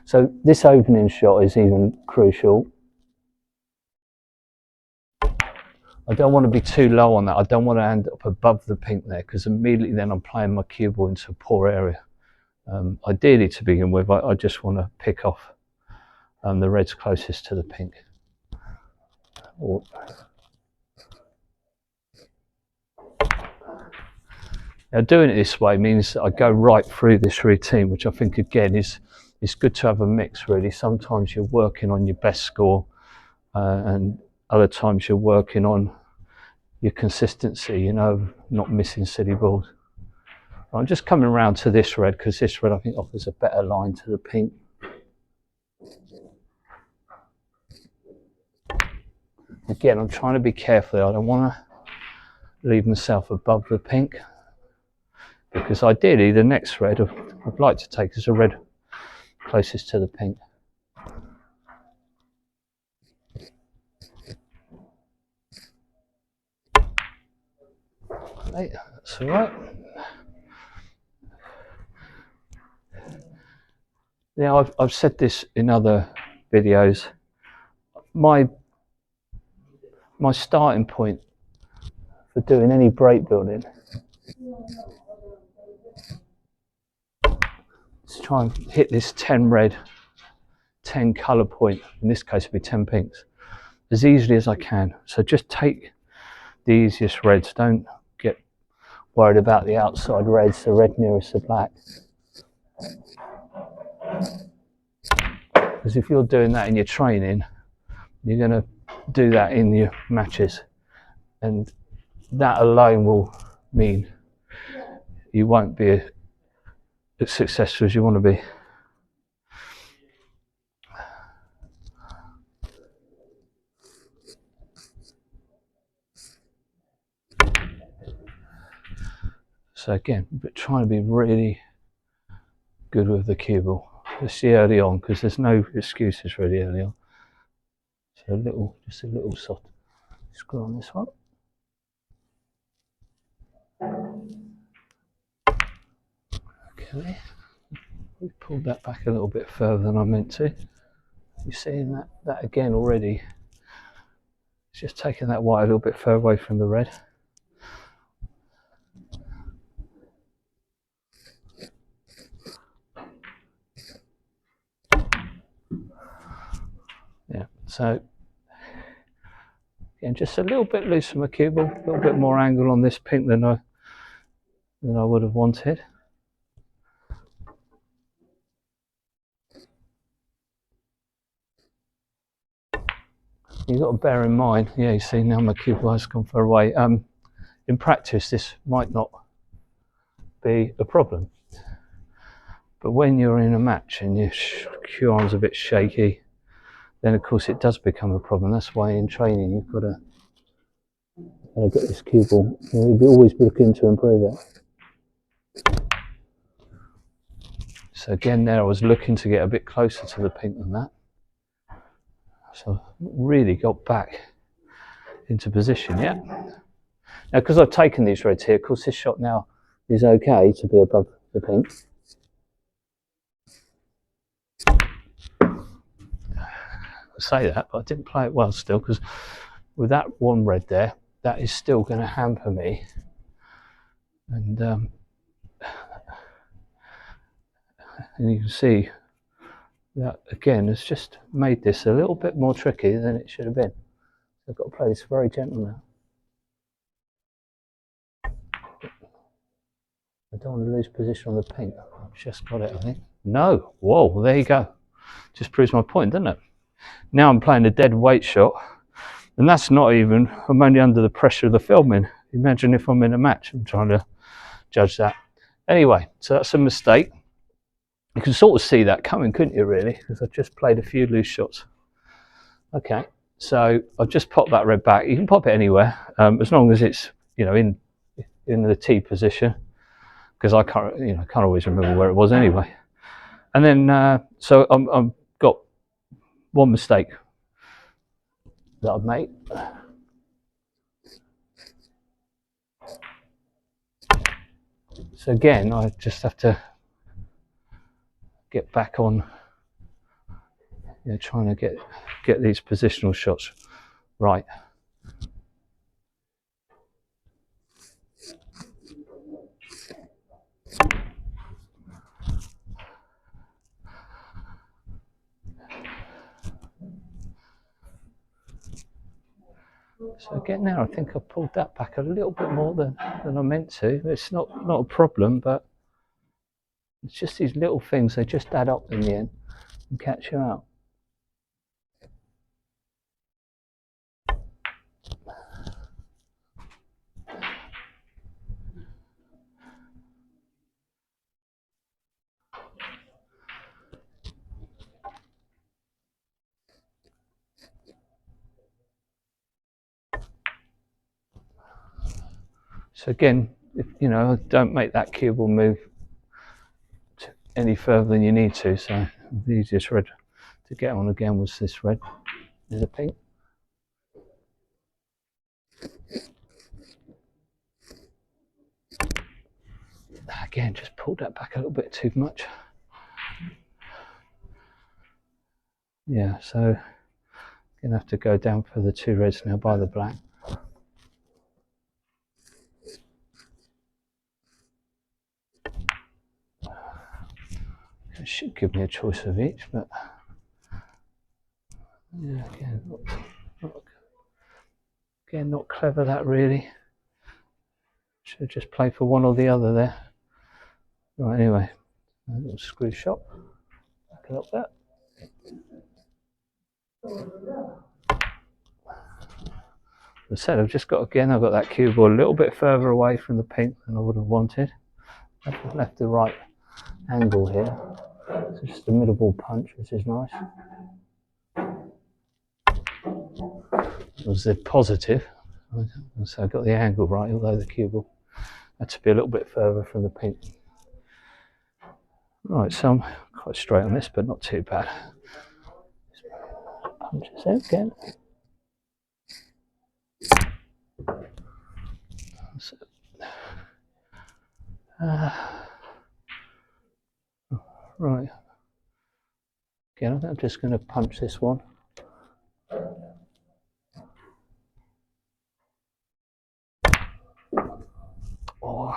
S1: So this opening shot is even crucial. I don't want to be too low on that. I don't want to end up above the pink there, because immediately then I'm playing my cue ball into a poor area. Ideally, to begin with, I just want to pick off the reds closest to the pink. Now, doing it this way means that I go right through this routine, which I think again is good to have a mix, really. Sometimes you're working on your best score, and other times you're working on your consistency, you know, not missing silly balls. I'm just coming around to this red, because this red I think offers a better line to the pink. Again, I'm trying to be careful. I don't want to leave myself above the pink, because ideally the next red I'd like to take is a red closest to the pink. Right, that's all right. Now, I've said this in other videos. My starting point for doing any break building is to try and hit this 10 red, 10 colour point. In this case, it'd be 10 pinks, as easily as I can. So just take the easiest reds. Don't get worried about the outside reds, the red nearest the black. Because if you're doing that in your training, you're going to do that in your matches, and that alone will mean you won't be as successful as you want to be. So again, but trying to be really good with the cue ball. especially early on, because there's no excuses really early on. So just a little soft screw on this one. Okay, we pulled that back a little bit further than I meant to. You're seeing that again already. It's just taking that white a little bit further away from the red. Yeah, so again, just a little bit loose from a cue ball, a little bit more angle on this pink than I would have wanted. You've got to bear in mind, yeah, you see now my cue ball has gone far away. In practice, this might not be a problem, but when you're in a match and your cue arm's a bit shaky, then of course it does become a problem. That's why in training you've got to get this cue ball. You'll always be looking to improve it. So again, there I was looking to get a bit closer to the pink than that. So really got back into position, yeah. Now, because I've taken these reds here, of course this shot now is okay to be above the pink. I say that, but I didn't play it well still, because with that one red there, that is still going to hamper me. And you can see that again has just made this a little bit more tricky than it should have been. So I've got to play this very gentle now. I don't want to lose position on the pink. I've just got it, I think. No, whoa, there you go. Just proves my point, doesn't it? Now I'm playing a dead weight shot, and that's not even, I'm only under the pressure of the filming. Imagine if I'm in a match, I'm trying to judge that. Anyway, so that's a mistake. You can sort of see that coming, couldn't you, really? Because I just played a few loose shots. Okay, so I've just popped that red back. You can pop it anywhere, as long as it's, you know, in the T position, because I can't, you know, can't always remember where it was anyway. And then, so I've got one mistake that I've made. So again, I just have to get back on, you know, trying to get these positional shots right. So again, now I think I pulled that back a little bit more than I meant to. It's not a problem, but it's just these little things, they just add up in the end and catch you out. So again, if, you know, don't make that cue ball move any further than you need to. So the easiest red to get on again was this red. There's a pink. Again, just pulled that back a little bit too much. Yeah, so gonna have to go down for the two reds now by the black. It should give me a choice of each, but yeah, again, not clever that really. Should have just played for one or the other there. Right, anyway, a little screw shot. Back a little bit. As I said, I've just got, again, I've got that cue ball a little bit further away from the pink than I would have wanted. I've left the right angle here. So just a middle ball punch, which is nice. It was the positive. So I got the angle right, although the cue ball had to be a little bit further from the pink. Right, so I'm quite straight on this, but not too bad. Punch this out again. So, right. Again, I think I'm just going to punch this one. Oh,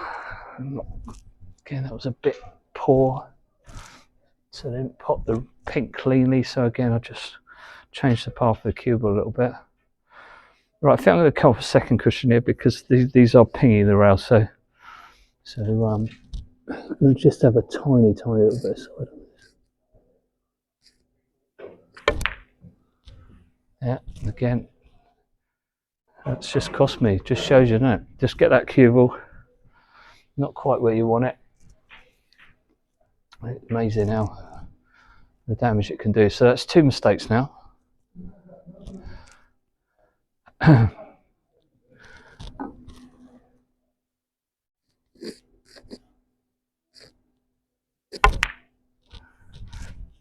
S1: again, that was a bit poor. So I didn't pop the pink cleanly. So again, I just changed the path of the cube a little bit. Right, I think I'm going to come for a second cushion here because these are pinging the rail. So I'm going to just have a tiny little bit of side on this. Yeah, again, that's just cost me. Just shows you, no, just get that cubal. Not quite where you want it. Amazing how the damage it can do. So that's 2 mistakes now.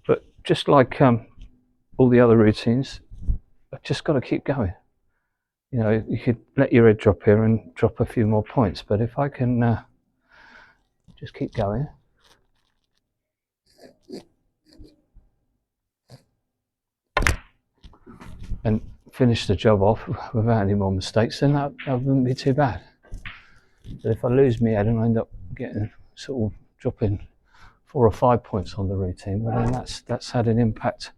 S1: But just like all the other routines, I've just got to keep going. You know, you could let your head drop here and drop a few more points, but if I can just keep going. And finish the job off without any more mistakes, then that wouldn't be too bad. But if I lose my head and I end up getting sort of dropping 4 or 5 points on the routine, well then that's had an impact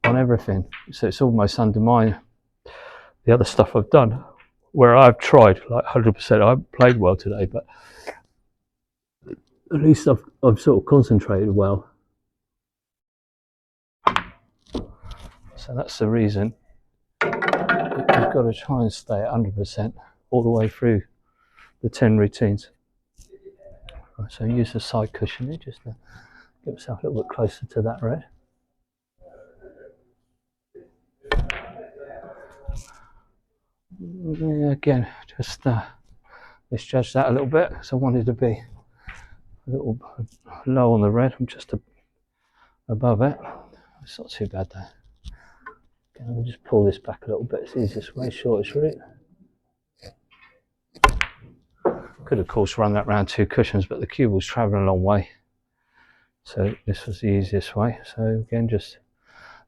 S1: on everything. So it's almost undermined the other stuff I've done, where I've tried like 100%. I haven't played well today, but at least I've sort of concentrated well. So that's the reason you've got to try and stay at 100% all the way through the 10 routines. Right, so use the side cushion here just to get myself a little bit closer to that red. Yeah, again, just misjudged that a little bit, so I wanted to be a little low on the red. I'm just above it. It's not too bad though. Okay, I'll just pull this back a little bit. It's the easiest way, shortest route. Could of course run that round 2 cushions, but the cube was travelling a long way, so this was the easiest way. So again, just a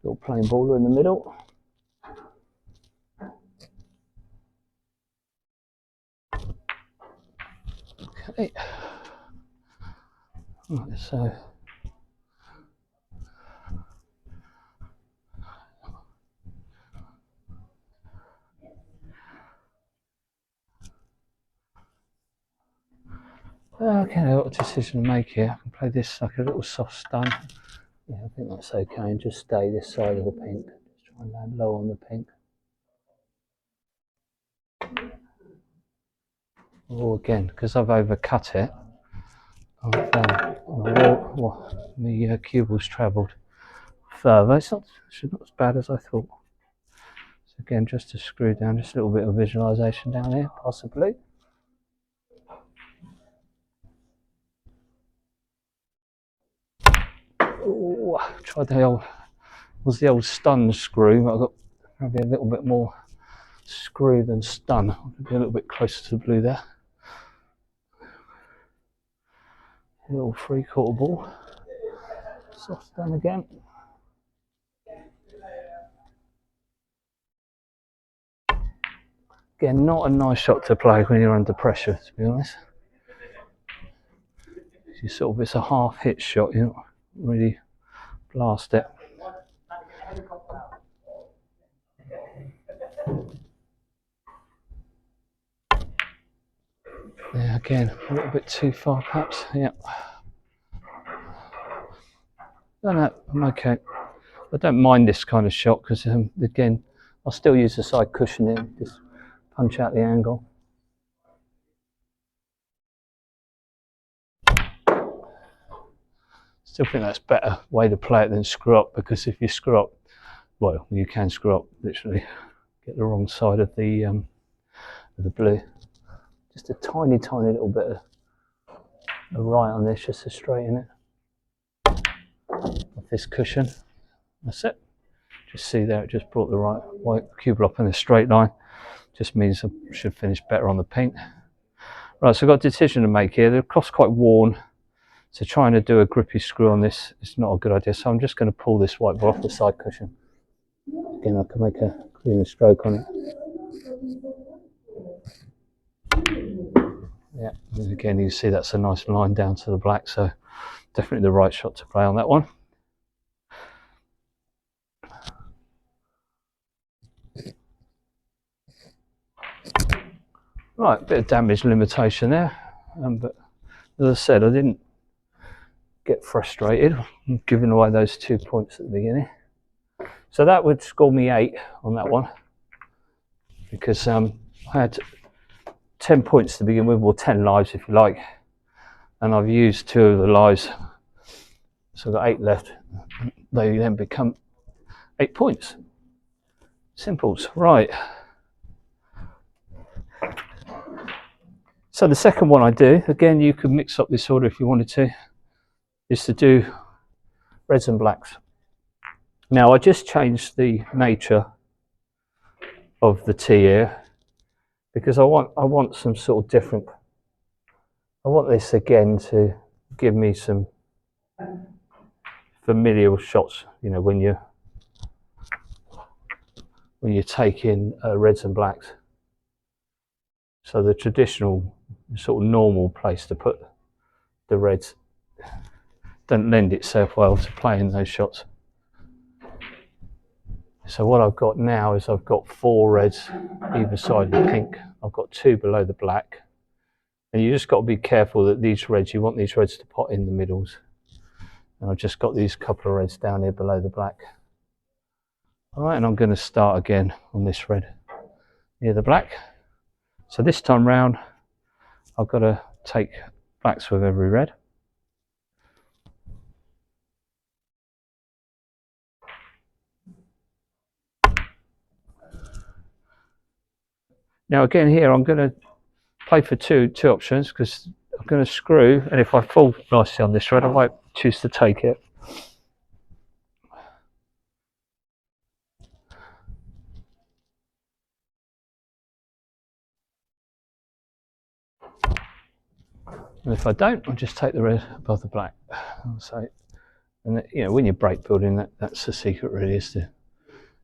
S1: little plain baller in the middle. Okay. Right, so okay, I've got a decision to make here. I can play this like a little soft stun. Yeah, I think that's okay, and just stay this side of the pink. Just try and land low on the pink. Or again, because I've overcut it, the cubal's travelled further. It's not as bad as I thought. So again, just to screw down, just a little bit of visualisation down here, possibly. Ooh, tried the old stun screw. I've got probably a little bit more screw than stun. I'll be a little bit closer to the blue there. A little 3/4 ball. Soft stun again. Again, not a nice shot to play when you're under pressure, to be honest. It's a half hit shot, you don't really blast it. Yeah, again, a little bit too far perhaps, yeah. No, I'm okay. I don't mind this kind of shot because, again, I'll still use the side cushion in, just punch out the angle. Still think that's a better way to play it than screw up, because if you screw up, well, you can screw up, literally, get the wrong side of the blue. Just a tiny little bit of right on this, just to straighten it. off this cushion. That's it. Just see there, it just brought the right white cube up in a straight line. Just means I should finish better on the pink. Right, so I've got a decision to make here. The cloth's quite worn, so trying to do a grippy screw on this is not a good idea. So I'm just going to pull this white ball off the side cushion. Again, I can make a cleaner stroke on it. Yeah, and again, you can see that's a nice line down to the black, so definitely the right shot to play on that one. Right, a bit of damage limitation there, but as I said, I didn't get frustrated giving away those 2 points at the beginning. So that would score me 8 on that one, because I had 10 points to begin with, or 10 lives if you like, and I've used 2 of the lives, so I've got 8 left. They then become 8 points. Simples. Right. So the second one I do, again, you could mix up this order if you wanted to, is to do reds and blacks. Now I just changed the nature of the tee here because I want some sort of different. I want this again to give me some familiar shots. You know, when you're taking reds and blacks. So the traditional sort of normal place to put the reds doesn't lend itself well to playing those shots. So what I've got now is I've got 4 reds either side of the pink. I've got 2 below the black. And you just got to be careful that these reds, you want these reds to pot in the middles. And I've just got these couple of reds down here below the black. All right, and I'm going to start again on this red near the black. So this time round, I've got to take blacks with every red. Now again here, I'm going to play for two options because I'm going to screw, and if I fall nicely on this red, I might choose to take it. And if I don't, I'll just take the red above the black. So, and you know, when you're break building, that's the secret really, is to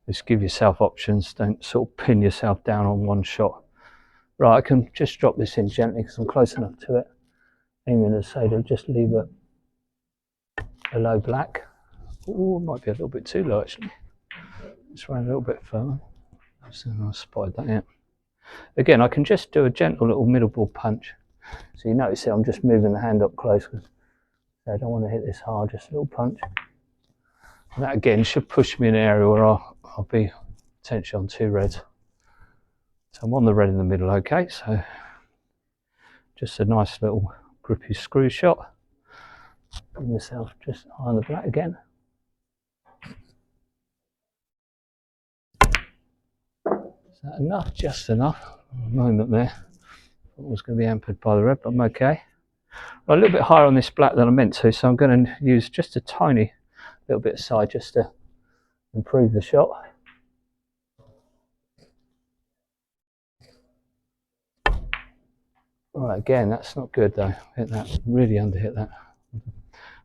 S1: just give yourself options. Don't sort of pin yourself down on one shot. Right, I can just drop this in gently because I'm close enough to it. Aiming to say to just leave it below black. Oh, it might be a little bit too low actually. Just run a little bit further. So I spotted that out. Again, I can just do a gentle little middle ball punch. So you notice that I'm just moving the hand up close because I don't want to hit this hard, just a little punch. And that again should push me in an area where I'll be potentially on 2 reds. So I'm on the red in the middle, okay, so just a nice little grippy screw shot. Bring myself just high on the black again. Is that enough? Just enough. A moment there. Thought I was going to be hampered by the red, but I'm okay. Well, a little bit higher on this black than I meant to, so I'm going to use just a tiny little bit of side just to improve the shot. Right, again, that's not good though. Hit that, really underhit that.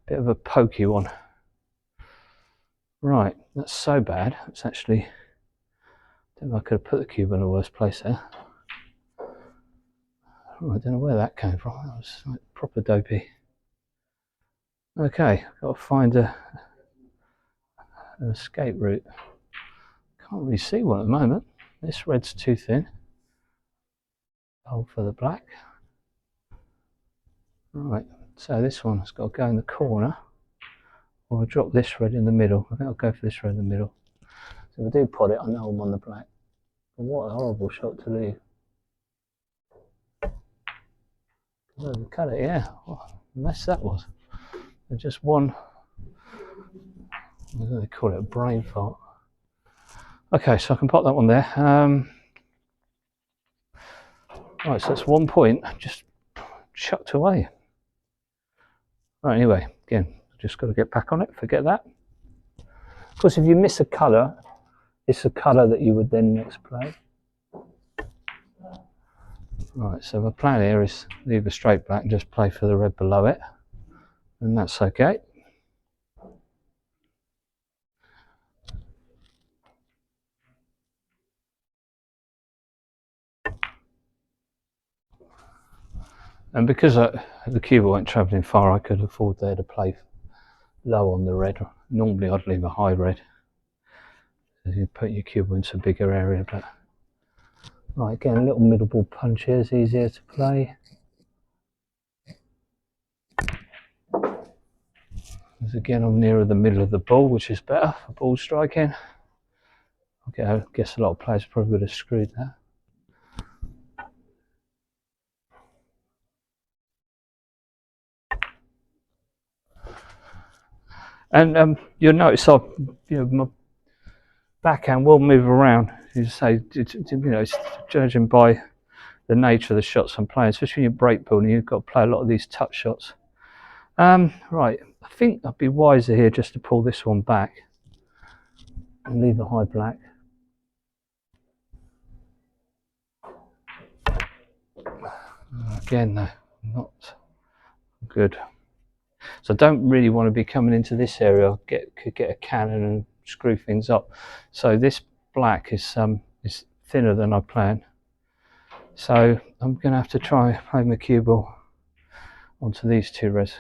S1: Bit of a pokey one. Right, that's so bad. It's actually, I don't know if I could have put the cube in the worst place there. Oh, I don't know where that came from. That was like proper dopey. Okay, got to find an escape route. Can't really see one at the moment. This red's too thin. Hold for the black. Right, so this one's got to go in the corner, or I'll drop this red in the middle. I think I'll go for this red in the middle. So if I do pot it, I know I'm on the black. But what a horrible shot to leave. Cut it, yeah. What a mess that was. Just one, what do they call it, a brain fart. Okay, so I can pop that one there. Right, so that's 1 point just chucked away. Right, anyway, again, just got to get back on it, forget that. Of course, if you miss a colour, it's a colour that you would then next play. Right, so my plan here is leave a straight black and just play for the red below it, and that's okay. And because the cube weren't travelling far, I could afford there to play low on the red. Normally I'd leave a high red, so you put your cube into a bigger area. But right, again, a little middle ball punch here is easier to play. As again, I'm nearer the middle of the ball, which is better for ball striking. Okay, I guess a lot of players probably would have screwed that. And you'll notice my backhand will move around. You say, it's judging by the nature of the shots I'm playing, especially when you're break building, you've got to play a lot of these touch shots. Right, I think I'd be wiser here just to pull this one back and leave a high black. Again, though, not good. So I don't really want to be coming into this area. Could get a cannon and screw things up. So this black is thinner than I planned. So I'm going to have to try and play my cue ball onto these two reds.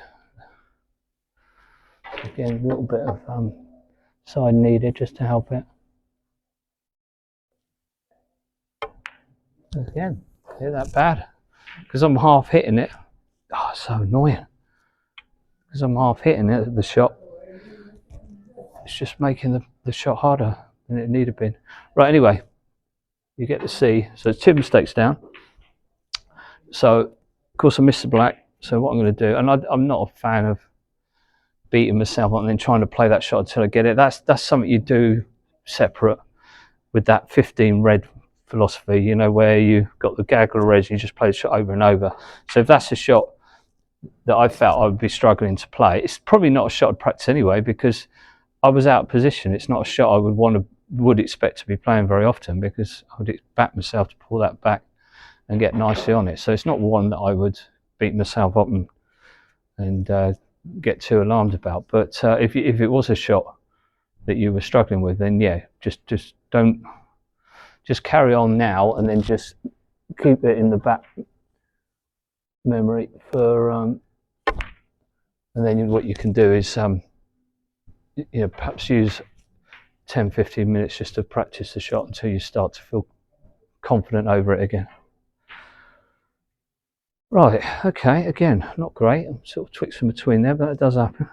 S1: Again, a little bit of side needed just to help it. Again, is that bad? Because I'm half hitting it. Oh, so annoying. Because I'm half hitting it at the shot. It's just making the shot harder than it needed been. Right, anyway, you get to see. So two mistakes down. So, of course, I missed the black. So what I'm going to do, and I'm not a fan of beating myself up and then trying to play that shot until I get it. That's something you do separate with that 15 red philosophy, you know, where you've got the gaggle of reds and you just play the shot over and over. So if that's a shot that I felt I would be struggling to play, it's probably not a shot I'd practice anyway, because I was out of position. It's not a shot I would expect to be playing very often, because I would back myself to pull that back and get nicely on it. So it's not one that I would beat myself up and get too alarmed about. But if it was a shot that you were struggling with, then yeah, just don't, just carry on now and then just keep it in the back memory for and then what you can do is perhaps use 10-15 minutes just to practice the shot until you start to feel confident over it again. Right, okay, again, not great. I'm sort of twixting between there, but it does happen.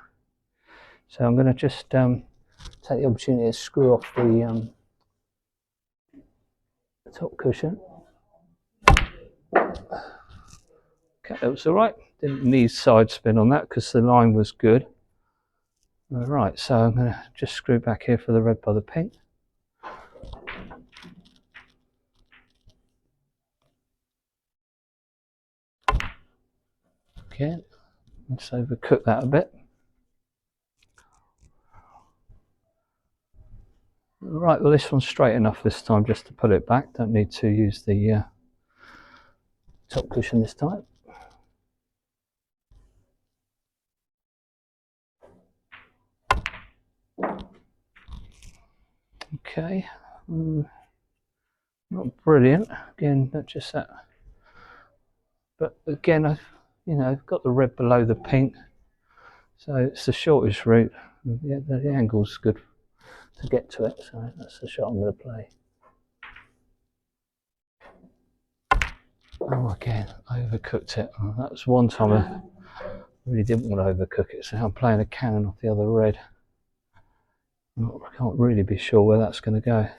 S1: So I'm going to just take the opportunity to screw off the top cushion. Okay, that was all right. Didn't need side spin on that because the line was good. All right, so I'm going to just screw back here for the red by the pink. Okay, let's overcook that a bit. Right, well this one's straight enough this time just to put it back. Don't need to use the top cushion this time. Okay, not brilliant. Again, not just that. But again, I've got the red below the pink, so it's the shortest route. The angle's good to get to it, so that's the shot I'm going to play. Oh, again, I overcooked it. Oh, that was one time I really didn't want to overcook it, so I'm playing a cannon off the other red. I can't really be sure where that's going to go.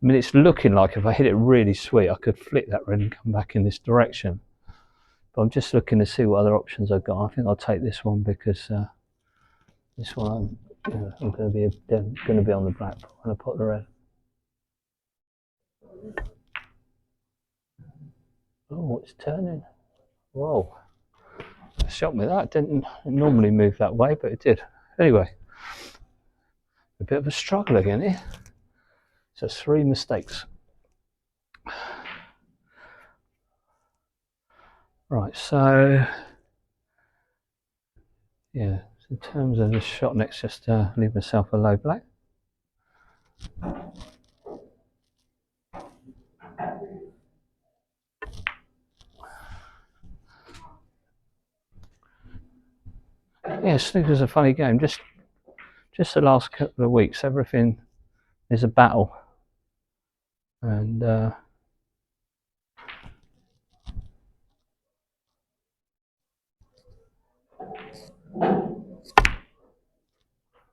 S1: I mean, it's looking like if I hit it really sweet, I could flick that red and come back in this direction. But I'm just looking to see what other options I've got. I think I'll take this one because this one I'm going to be on the black when I put the red. Oh, it's turning. Whoa. It shot me that. It didn't normally move that way, but it did. Anyway, a bit of a struggle again here. So 3 mistakes. Right, so yeah, in terms of the shot next, just leave myself a low black. Yeah, snooker's a funny game. Just the last couple of weeks, everything is a battle, and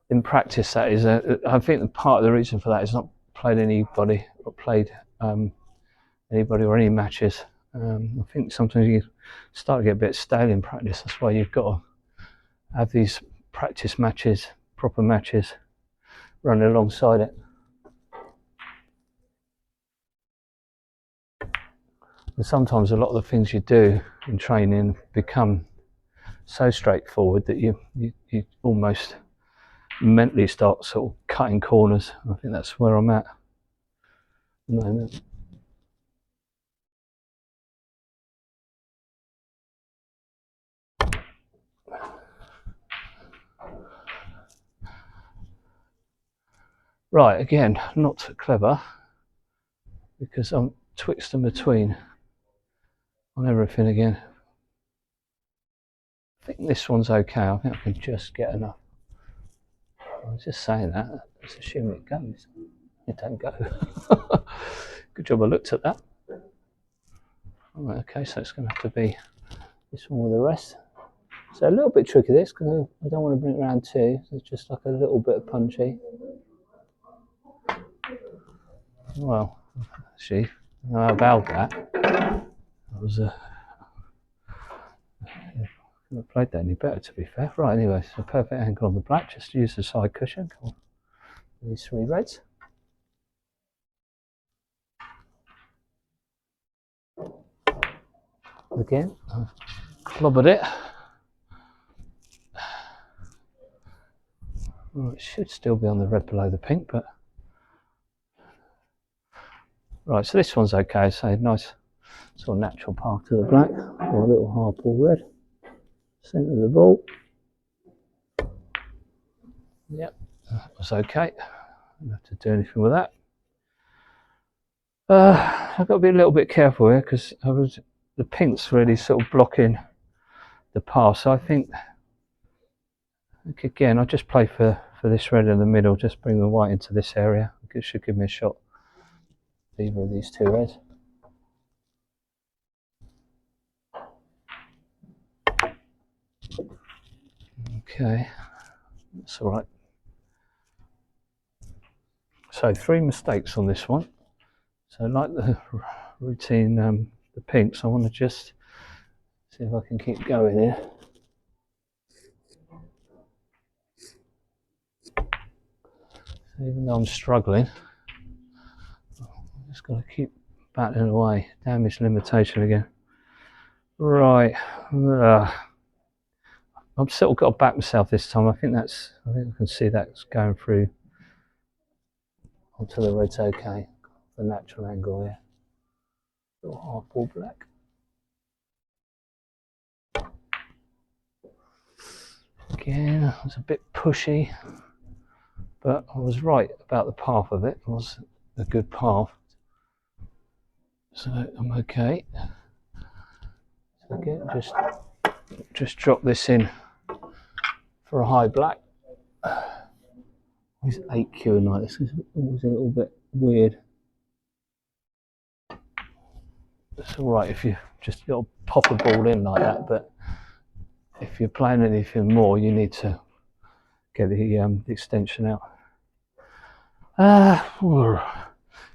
S1: in practice, that is I think that part of the reason for that is not played anybody or any matches. I think sometimes you start to get a bit stale in practice. That's why you've got to have these practice matches, proper matches, running alongside it. And sometimes a lot of the things you do in training become so straightforward that you almost mentally start sort of cutting corners. I think that's where I'm at the moment. Right, again, not clever because I'm twixt and between on everything again. I think this one's okay. I think I can just get enough. I was just saying that. Let's assume it goes. It don't go. Good job I looked at that. Right, okay, so it's going to have to be this one with the rest. So a little bit tricky this because I don't want to bring it around too. So it's just like a little bit punchy. Well, actually, I Baulk that. That was I couldn't have played that any better, to be fair. Right, anyway, so perfect angle on the black. Just use the side cushion. Cool. These 3 reds. Again, I've clobbered it. Well, it should still be on the red below the pink, but right. So this one's okay. So nice sort of natural path to the black, or a little hardball red. Centre of the ball. Yep, that was okay. Don't have to do anything with that. I've got to be a little bit careful here because the pink's really sort of blocking the path. So I think again, I'll just play for this red in the middle. Just bring the white into this area. It should give me a shot. Either of these 2 reds. Okay, that's all right. So 3 mistakes on this one. So like the routine, the pinks, I want to just see if I can keep going here. So even though I'm struggling, I'm just got to keep battling away. Damage limitation again. Right. I've sort of got to back myself this time. I think I can see that's going through onto the red's okay. The natural angle here. Little hardball black. Again, it was a bit pushy, but I was right about the path of it. It was a good path. So I'm okay. So again, just drop this in for a high black. It's 8Q and like this is always a little bit weird. It's all right if you just pop a ball in like that, but if you're playing anything more, you need to get the extension out.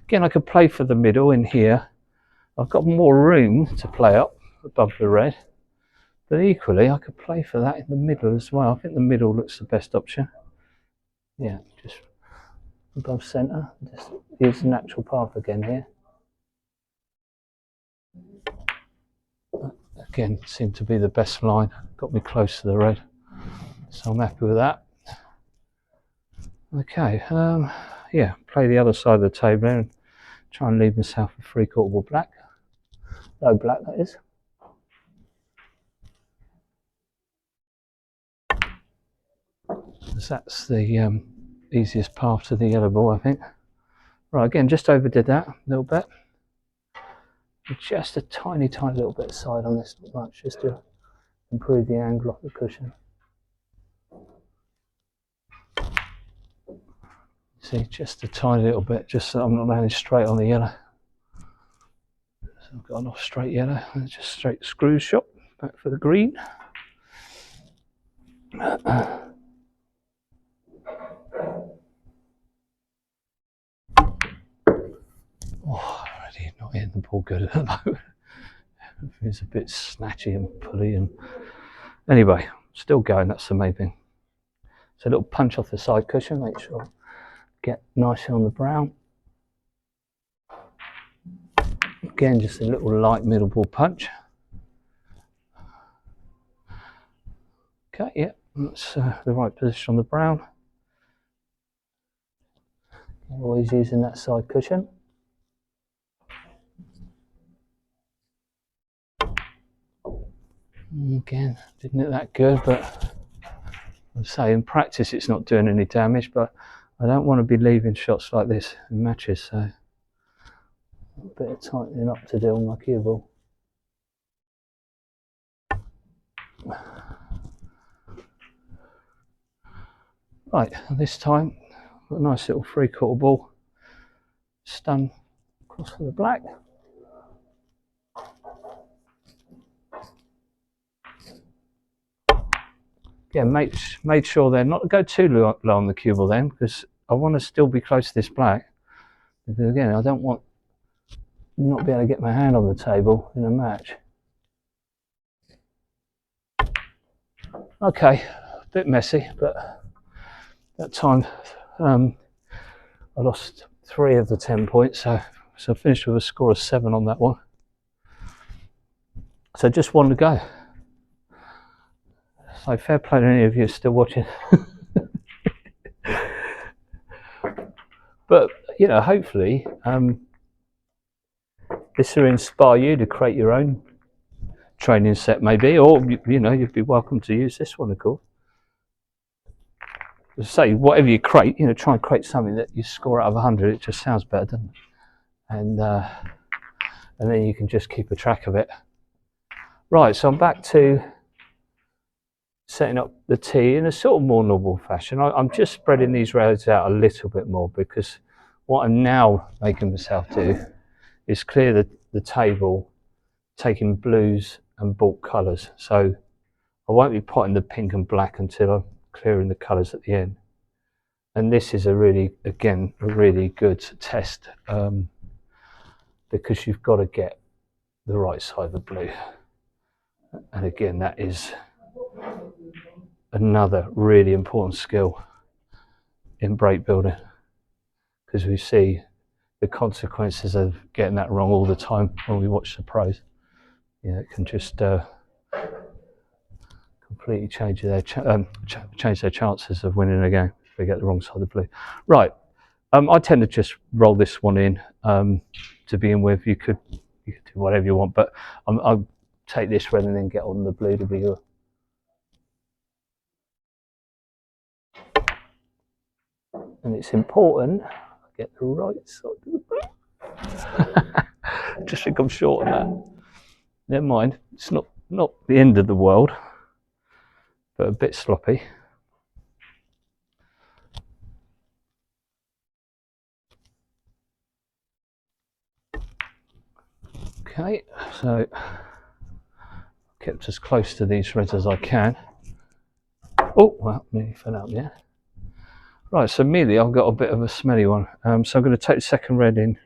S1: Again, I could play for the middle in here. I've got more room to play up above the red, but equally I could play for that in the middle as well. I think the middle looks the best option. Yeah, just above centre. Just use the natural path again here. Again, seemed to be the best line. Got me close to the red, so I'm happy with that. Okay, yeah, play the other side of the table there and try and leave myself a 3/4 ball black. Low black, that is. That's the easiest path to the yellow ball, I think. Right, again, just overdid that a little bit. Just a tiny little bit of side on this, not much, just to improve the angle of the cushion. See, just a tiny little bit, just so I'm not landing straight on the yellow. So I've got enough straight yellow, and just straight screw shot, back for the green. Oh, already not hitting the ball good at the moment. It's a bit snatchy and pulley, and anyway, still going, that's the main thing. So a little punch off the side cushion, make sure get nicely on the brown. Again, just a little light middle ball punch. Okay, yeah, that's the right position on the brown. Always using that side cushion. Again, didn't hit that good, but I'd say in practice it's not doing any damage, but I don't want to be leaving shots like this in matches, so a bit of tightening up to do on my cue ball. Right, this time I've got a nice little 3/4 ball stun across for the black. Yeah, made sure then not to go too low on the cue ball then, because I want to still be close to this black. Because again, I don't want not be able to get my hand on the table in a match. Okay, a bit messy, but that time I lost 3 of the 10 points, so I finished with a score of 7 on that one. So just 1 to go. So fair play to any of you still watching. But you know, hopefully this will inspire you to create your own training set, maybe, or you know, you'd be welcome to use this one, of course. Say whatever you create, you know, try and create something that you score out of 100. It just sounds better, doesn't it? And then you can just keep a track of it. Right, so I'm back to setting up the tee in a sort of more normal fashion. I'm just spreading these rails out a little bit more, because what I'm now making myself do is clear the table, taking blues and Baulk colours. So I won't be potting the pink and black until I'm clearing the colours at the end. And this is a really good test, because you've got to get the right side of the blue. And again, that is another really important skill in break building, because we see the consequences of getting that wrong all the time when we watch the pros. You know, it can just completely change their chances of winning a game if they get the wrong side of the blue. Right, I tend to just roll this one in to begin with. You could do whatever you want, but I'll take this rather than get on the blue to be good. And it's important I get the right side of the blue. Just think I'm short on that. Never mind, it's not the end of the world, but a bit sloppy. Okay, so kept as close to these reds as I can. Oh, well, nearly fell out there. Right, so immediately I've got a bit of a smelly one. So I'm going to take the second red in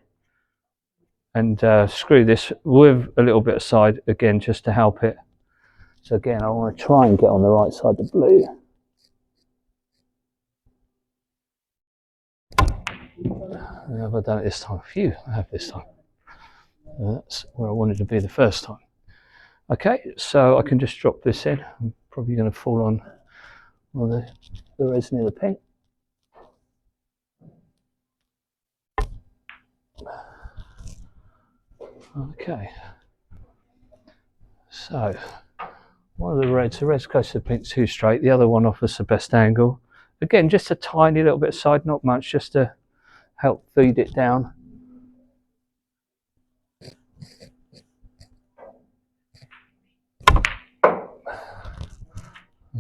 S1: and screw this with a little bit of side again, just to help it. So again, I want to try and get on the right side of the blue. And have I done it this time? Phew, I have this time. That's where I wanted to be the first time. Okay, so I can just drop this in. I'm probably going to fall on the reds near the pink. Okay. So one of the red's close to the pink too straight. The other one offers the best angle. Again, just a tiny little bit side, not much, just to help feed it down.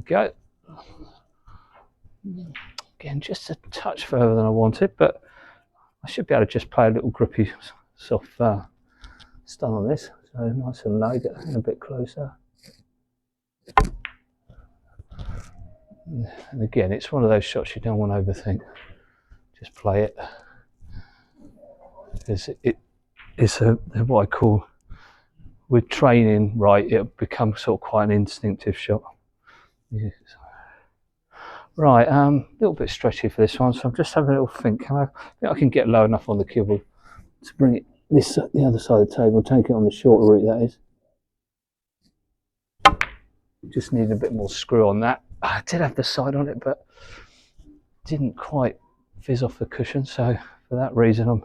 S1: Go. Again, just a touch further than I wanted, but I should be able to just play a little grippy, soft stun on this. So nice and low, get a bit closer. And again, it's one of those shots you don't want to overthink. Just play it. It's what I call, with training right, it'll become sort of quite an instinctive shot. Yes. Right, a little bit stretchy for this one, so I'm just having a little think. I think I can get low enough on the cue to bring it the other side of the table, take it on the shorter route, that is. Just need a bit more screw on that. I did have the side on it, but didn't quite fizz off the cushion, so for that reason I'm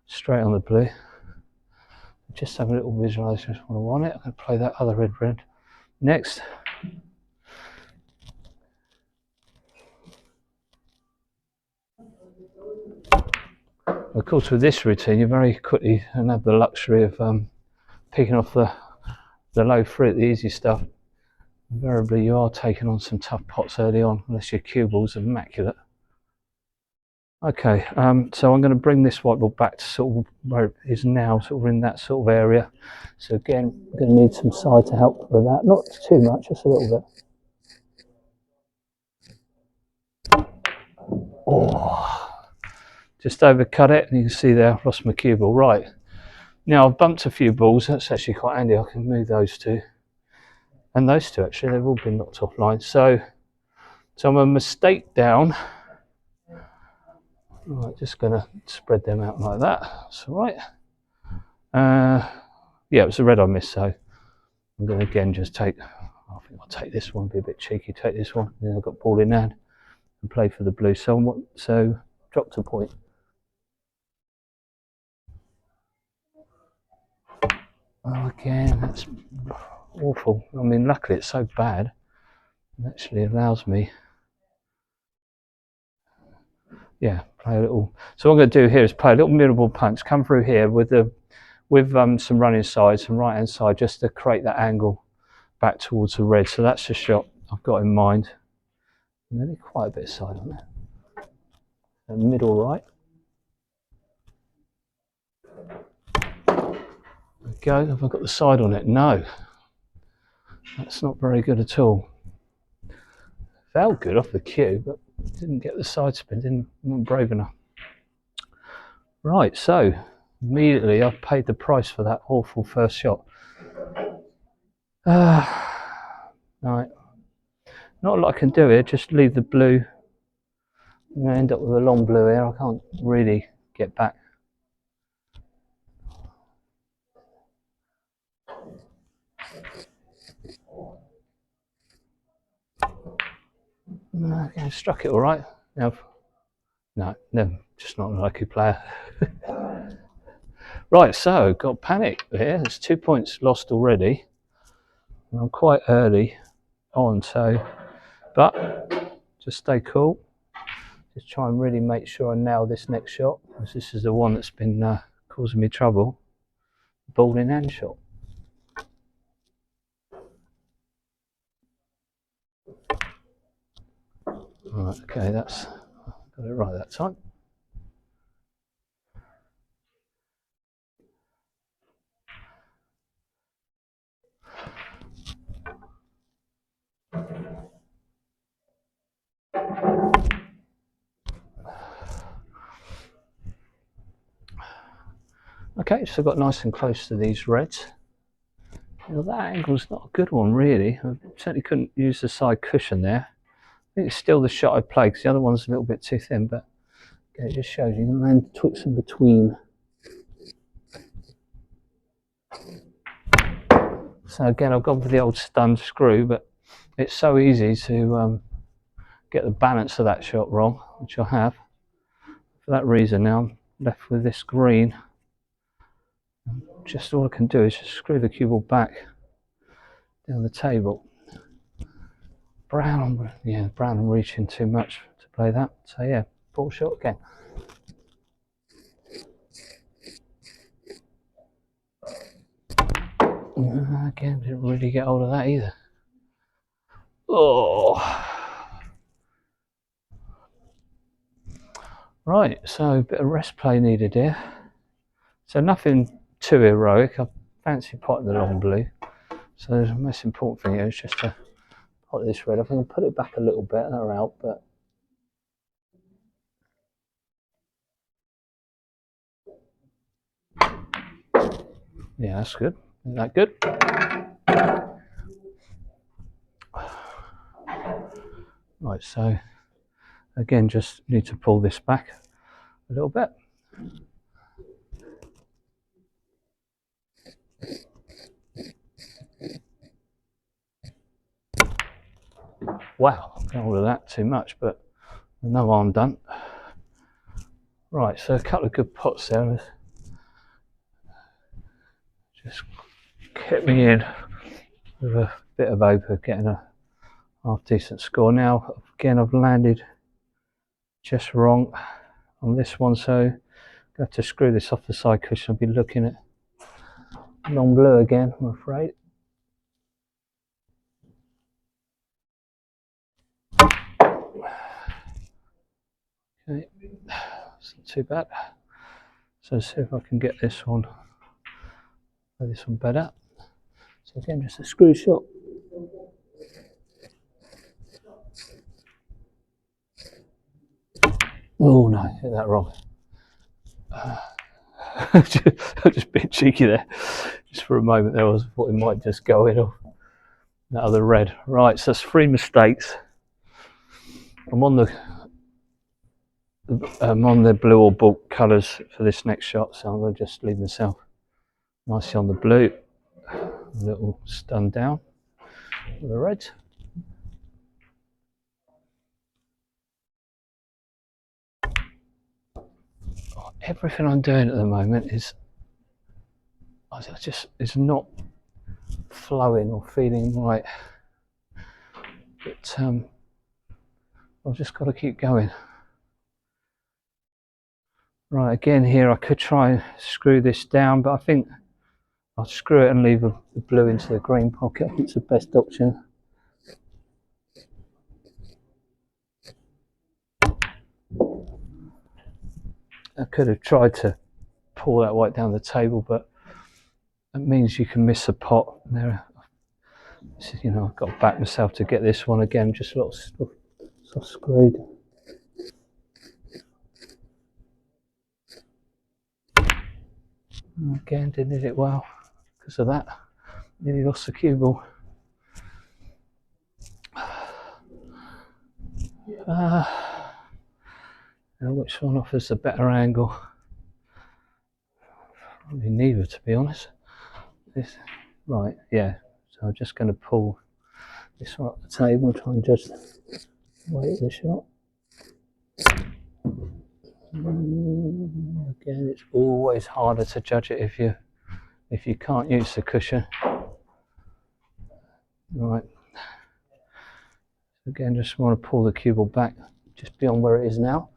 S1: straight on the blue. Just have a little visualisation when I want it. I'm going to play that other red next. Of course, with this routine, you're very quickly and have the luxury of picking off the low fruit, the easy stuff. Invariably, you are taking on some tough pots early on, unless your cue ball's immaculate. Okay, so I'm going to bring this white ball back to sort of where it is now, sort of in that sort of area. So again, I'm going to need some side to help with that. Not too much, just a little bit. Oh, just overcut it, and you can see there, I've lost my cue ball. Right, now I've bumped a few balls. That's actually quite handy. I can move those two. And those two, actually, they've all been knocked offline. So I'm a mistake down. Right, just going to spread them out like that. That's all right. Yeah, it was the red I missed, so I'm going to again just take, I think I'll take this one, be a bit cheeky, take this one. Then I've got ball in hand and play for the blue. So drop to point. Oh, again, that's awful. I mean, luckily it's so bad, it actually allows me, yeah, play a little. So what I'm going to do here is play a little middle ball punch, come through here with some running sides, some right hand side, just to create that angle back towards the red. So that's the shot I've got in mind. And then quite a bit of side on there. And middle right. There we go. Have I got the side on it? No. That's not very good at all. Felt good off the cue, but didn't get the side spin, wasn't brave enough. Right, so immediately I've paid the price for that awful first shot. Right. Not a lot I can do here, just leave the blue. I'm going to end up with a long blue here. I can't really get back. Okay, struck it all right. Now, no, just not a lucky player. Right, so got panic here. There's 2 points lost already. And I'm quite early on, so, but just stay cool. Just try and really make sure I nail this next shot, because this is the one that's been causing me trouble. Ball in hand shot. Right, okay, that's got it right that time. Okay, so I got nice and close to these reds. Now that angle's not a good one really. I certainly couldn't use the side cushion there. I think it's still the shot I played, because the other one's a little bit too thin, but okay, it just shows you can land twixt in between. So again, I've gone for the old stun screw, but it's so easy to get the balance of that shot wrong, which I have. For that reason, now I'm left with this green. I'm just all I can do is just screw the cue ball back down the table. Brown, yeah, brown, I'm reaching too much to play that. So yeah, ball shot again. Again, didn't really get hold of that either. Oh. Right, so a bit of rest play needed here. So nothing too heroic. I fancy potting the long blue. So the most important thing here is just to pot this red. I think I'll put it back a little bit, that'll help, but yeah, that's good. Isn't that good? Right, so again, just need to pull this back a little bit. Wow, I got all of that too much, but no harm done. Right, so a couple of good pots there. Just kept me in with a bit of hope of getting a half decent score. Now, again, I've landed just wrong on this one, so I'm going to have to screw this off the side cushion. I'll be looking at long blue again, I'm afraid. Okay, it's not too bad. So see if I can get this one, play this one better. So again, just a screw shot. Oh no, hit that wrong. I'm just a bit cheeky there. Just for a moment there, I thought it might just go in off that other red. Right, so that's 3 mistakes. I'm on the blue or Baulk colours for this next shot, so I'm going to just leave myself nicely on the blue. A little stun down with the reds. Everything I'm doing at the moment is not flowing or feeling right. But I've just got to keep going. Right, again here I could try and screw this down, but I think I'll screw it and leave the blue into the green pocket. I think it's the best option. I could have tried to pull that white down the table, but it means you can miss a pot. There, you know, I've got to back myself to get this one again, just a little sort of screwed. Again, didn't hit it well because of that. Nearly lost the cue ball. Now which one offers a better angle? Probably neither, to be honest. This, right, yeah. So I'm just going to pull this one up the table and try and judge the weight of the shot. Again, it's always harder to judge it if you can't use the cushion. Right. Again, just want to pull the cue ball back just beyond where it is now.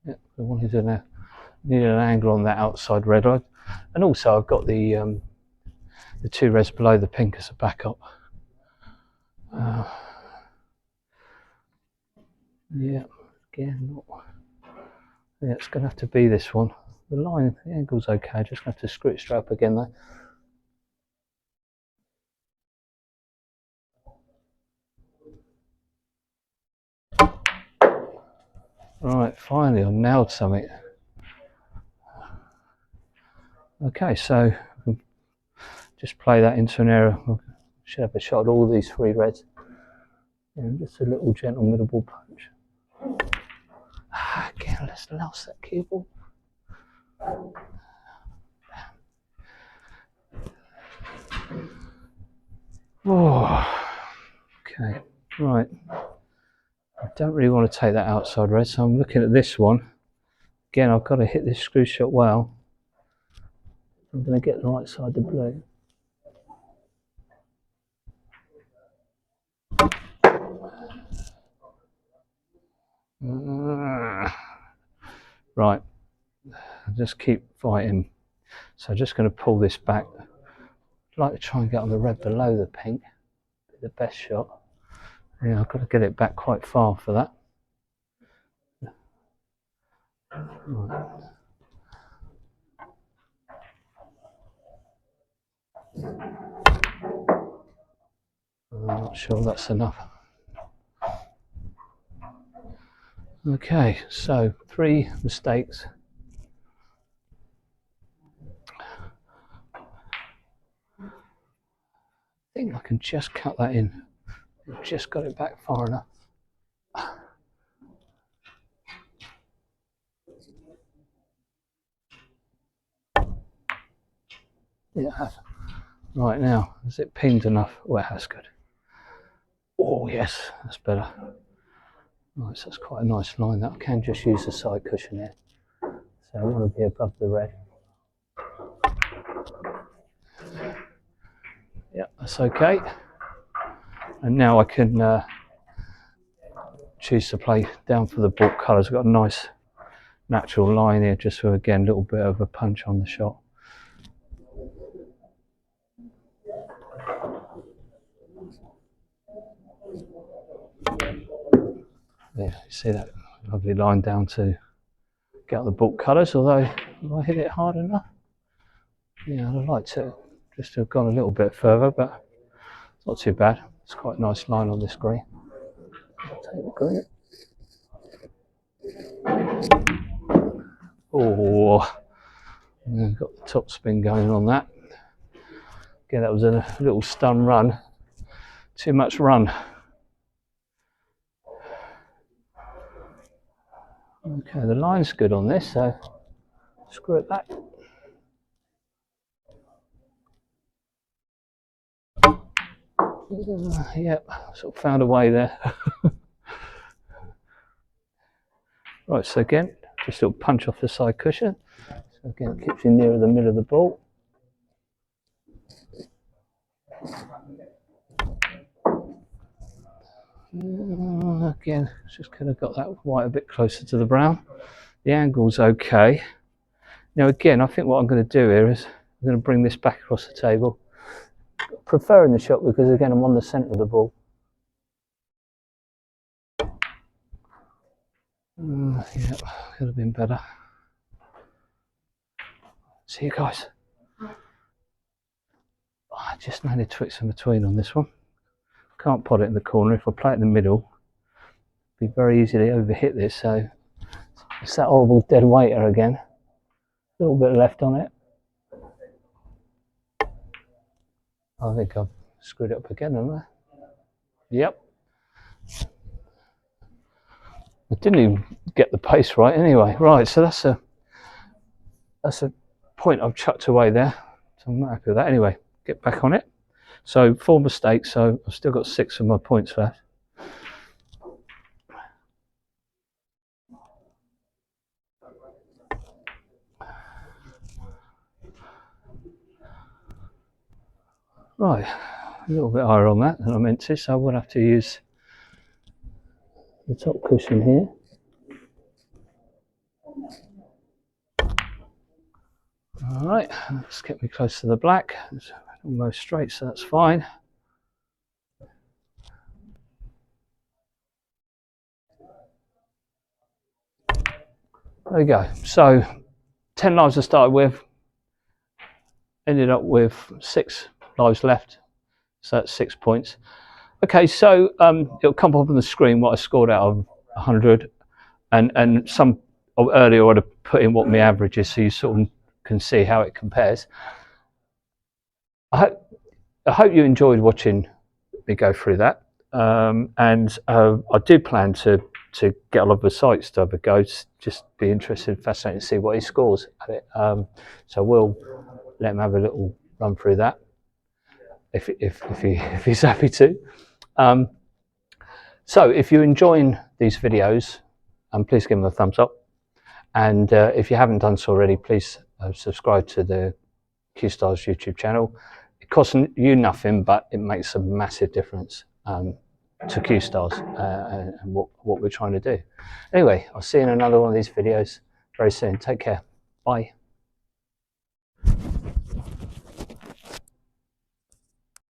S1: Yep, I wanted to needed an angle on that outside red eye, and also I've got the 2 reds below the pink as a backup. Yeah, again, yeah, it's going to have to be this one. The line, the angle's okay. Just going to have to screw it straight up again though. Right, finally I nailed something. Okay, so just play that into an area. I should have a shot at all these 3 reds. And just a little gentle middle ball punch. Again, let's lost that cue ball. Oh, okay, right. don't really want to take that outside red, so I'm looking at this one. Again, I've got to hit this screw shot well. I'm going to get the right side of the blue. Right, I'll just keep fighting. So I'm just going to pull this back. I'd like to try and get on the red below the pink. Be the best shot. Yeah, I've got to get it back quite far for that. Right. I'm not sure that's enough. Okay, so 3 mistakes. I think I can just cut that in. I've just got it back far enough. Yeah, it has. Right, now, is it pinned enough? Oh, that's good. Oh, yes, that's better. Right, so that's quite a nice line. That I can just use the side cushion here. So I want to be above the red. Yeah, that's okay. And now I can choose to play down for the Baulk colours. I've got a nice natural line here, just for, again, a little bit of a punch on the shot. Yeah, you see that lovely line down to get out the Baulk colours, although if I hit it hard enough, yeah, I'd like to just have gone a little bit further, but it's not too bad. It's quite a nice line on this green. I'll take the green. Oh, I've got the top spin going on that. Again, that was a little stun run. Too much run. Okay, the line's good on this, so screw it back. Yep, sort of found a way there. Right, so again, just a little punch off the side cushion. So again, it keeps you nearer the middle of the ball. Again, just kind of got that white a bit closer to the brown. The angle's okay. Now again, I think what I'm going to do here is I'm going to bring this back across the table. Preferring the shot because again I'm on the centre of the ball. Yeah, could have been better. See you guys. Oh, I just managed to twix in between on this one. Can't pot it in the corner. If I play it in the middle, it'd be very easy to overhit this. So it's that horrible dead weighter again. A little bit left on it. I think I've screwed it up again, haven't I? Yep. I didn't even get the pace right anyway. Right, so that's a point I've chucked away there. So I'm not happy with that. Anyway, get back on it. So 4 mistakes, so I've still got 6 of my points left. Right, a little bit higher on that than I meant to, so I will have to use the top cushion here. Alright, let's get me close to the black. It's almost straight, so that's fine. There we go. So 10 lives I started with, ended up with 6 lives left, so that's 6 points. Okay, so it'll come up on the screen what I scored out of 100, and some earlier I would have put in what my average is, so you sort of can see how it compares. I hope you enjoyed watching me go through that, and I do plan to get a lot of the sites to have a go. Just be interested, fascinated to see what he scores at it. So we'll let him have a little run through that if he's happy to. So if you're enjoying these videos, please give them a thumbs up. And if you haven't done so already, please subscribe to the Cuestars YouTube channel. It costs you nothing, but it makes a massive difference to Cuestars and what we're trying to do. Anyway, I'll see you in another one of these videos very soon. Take care. Bye.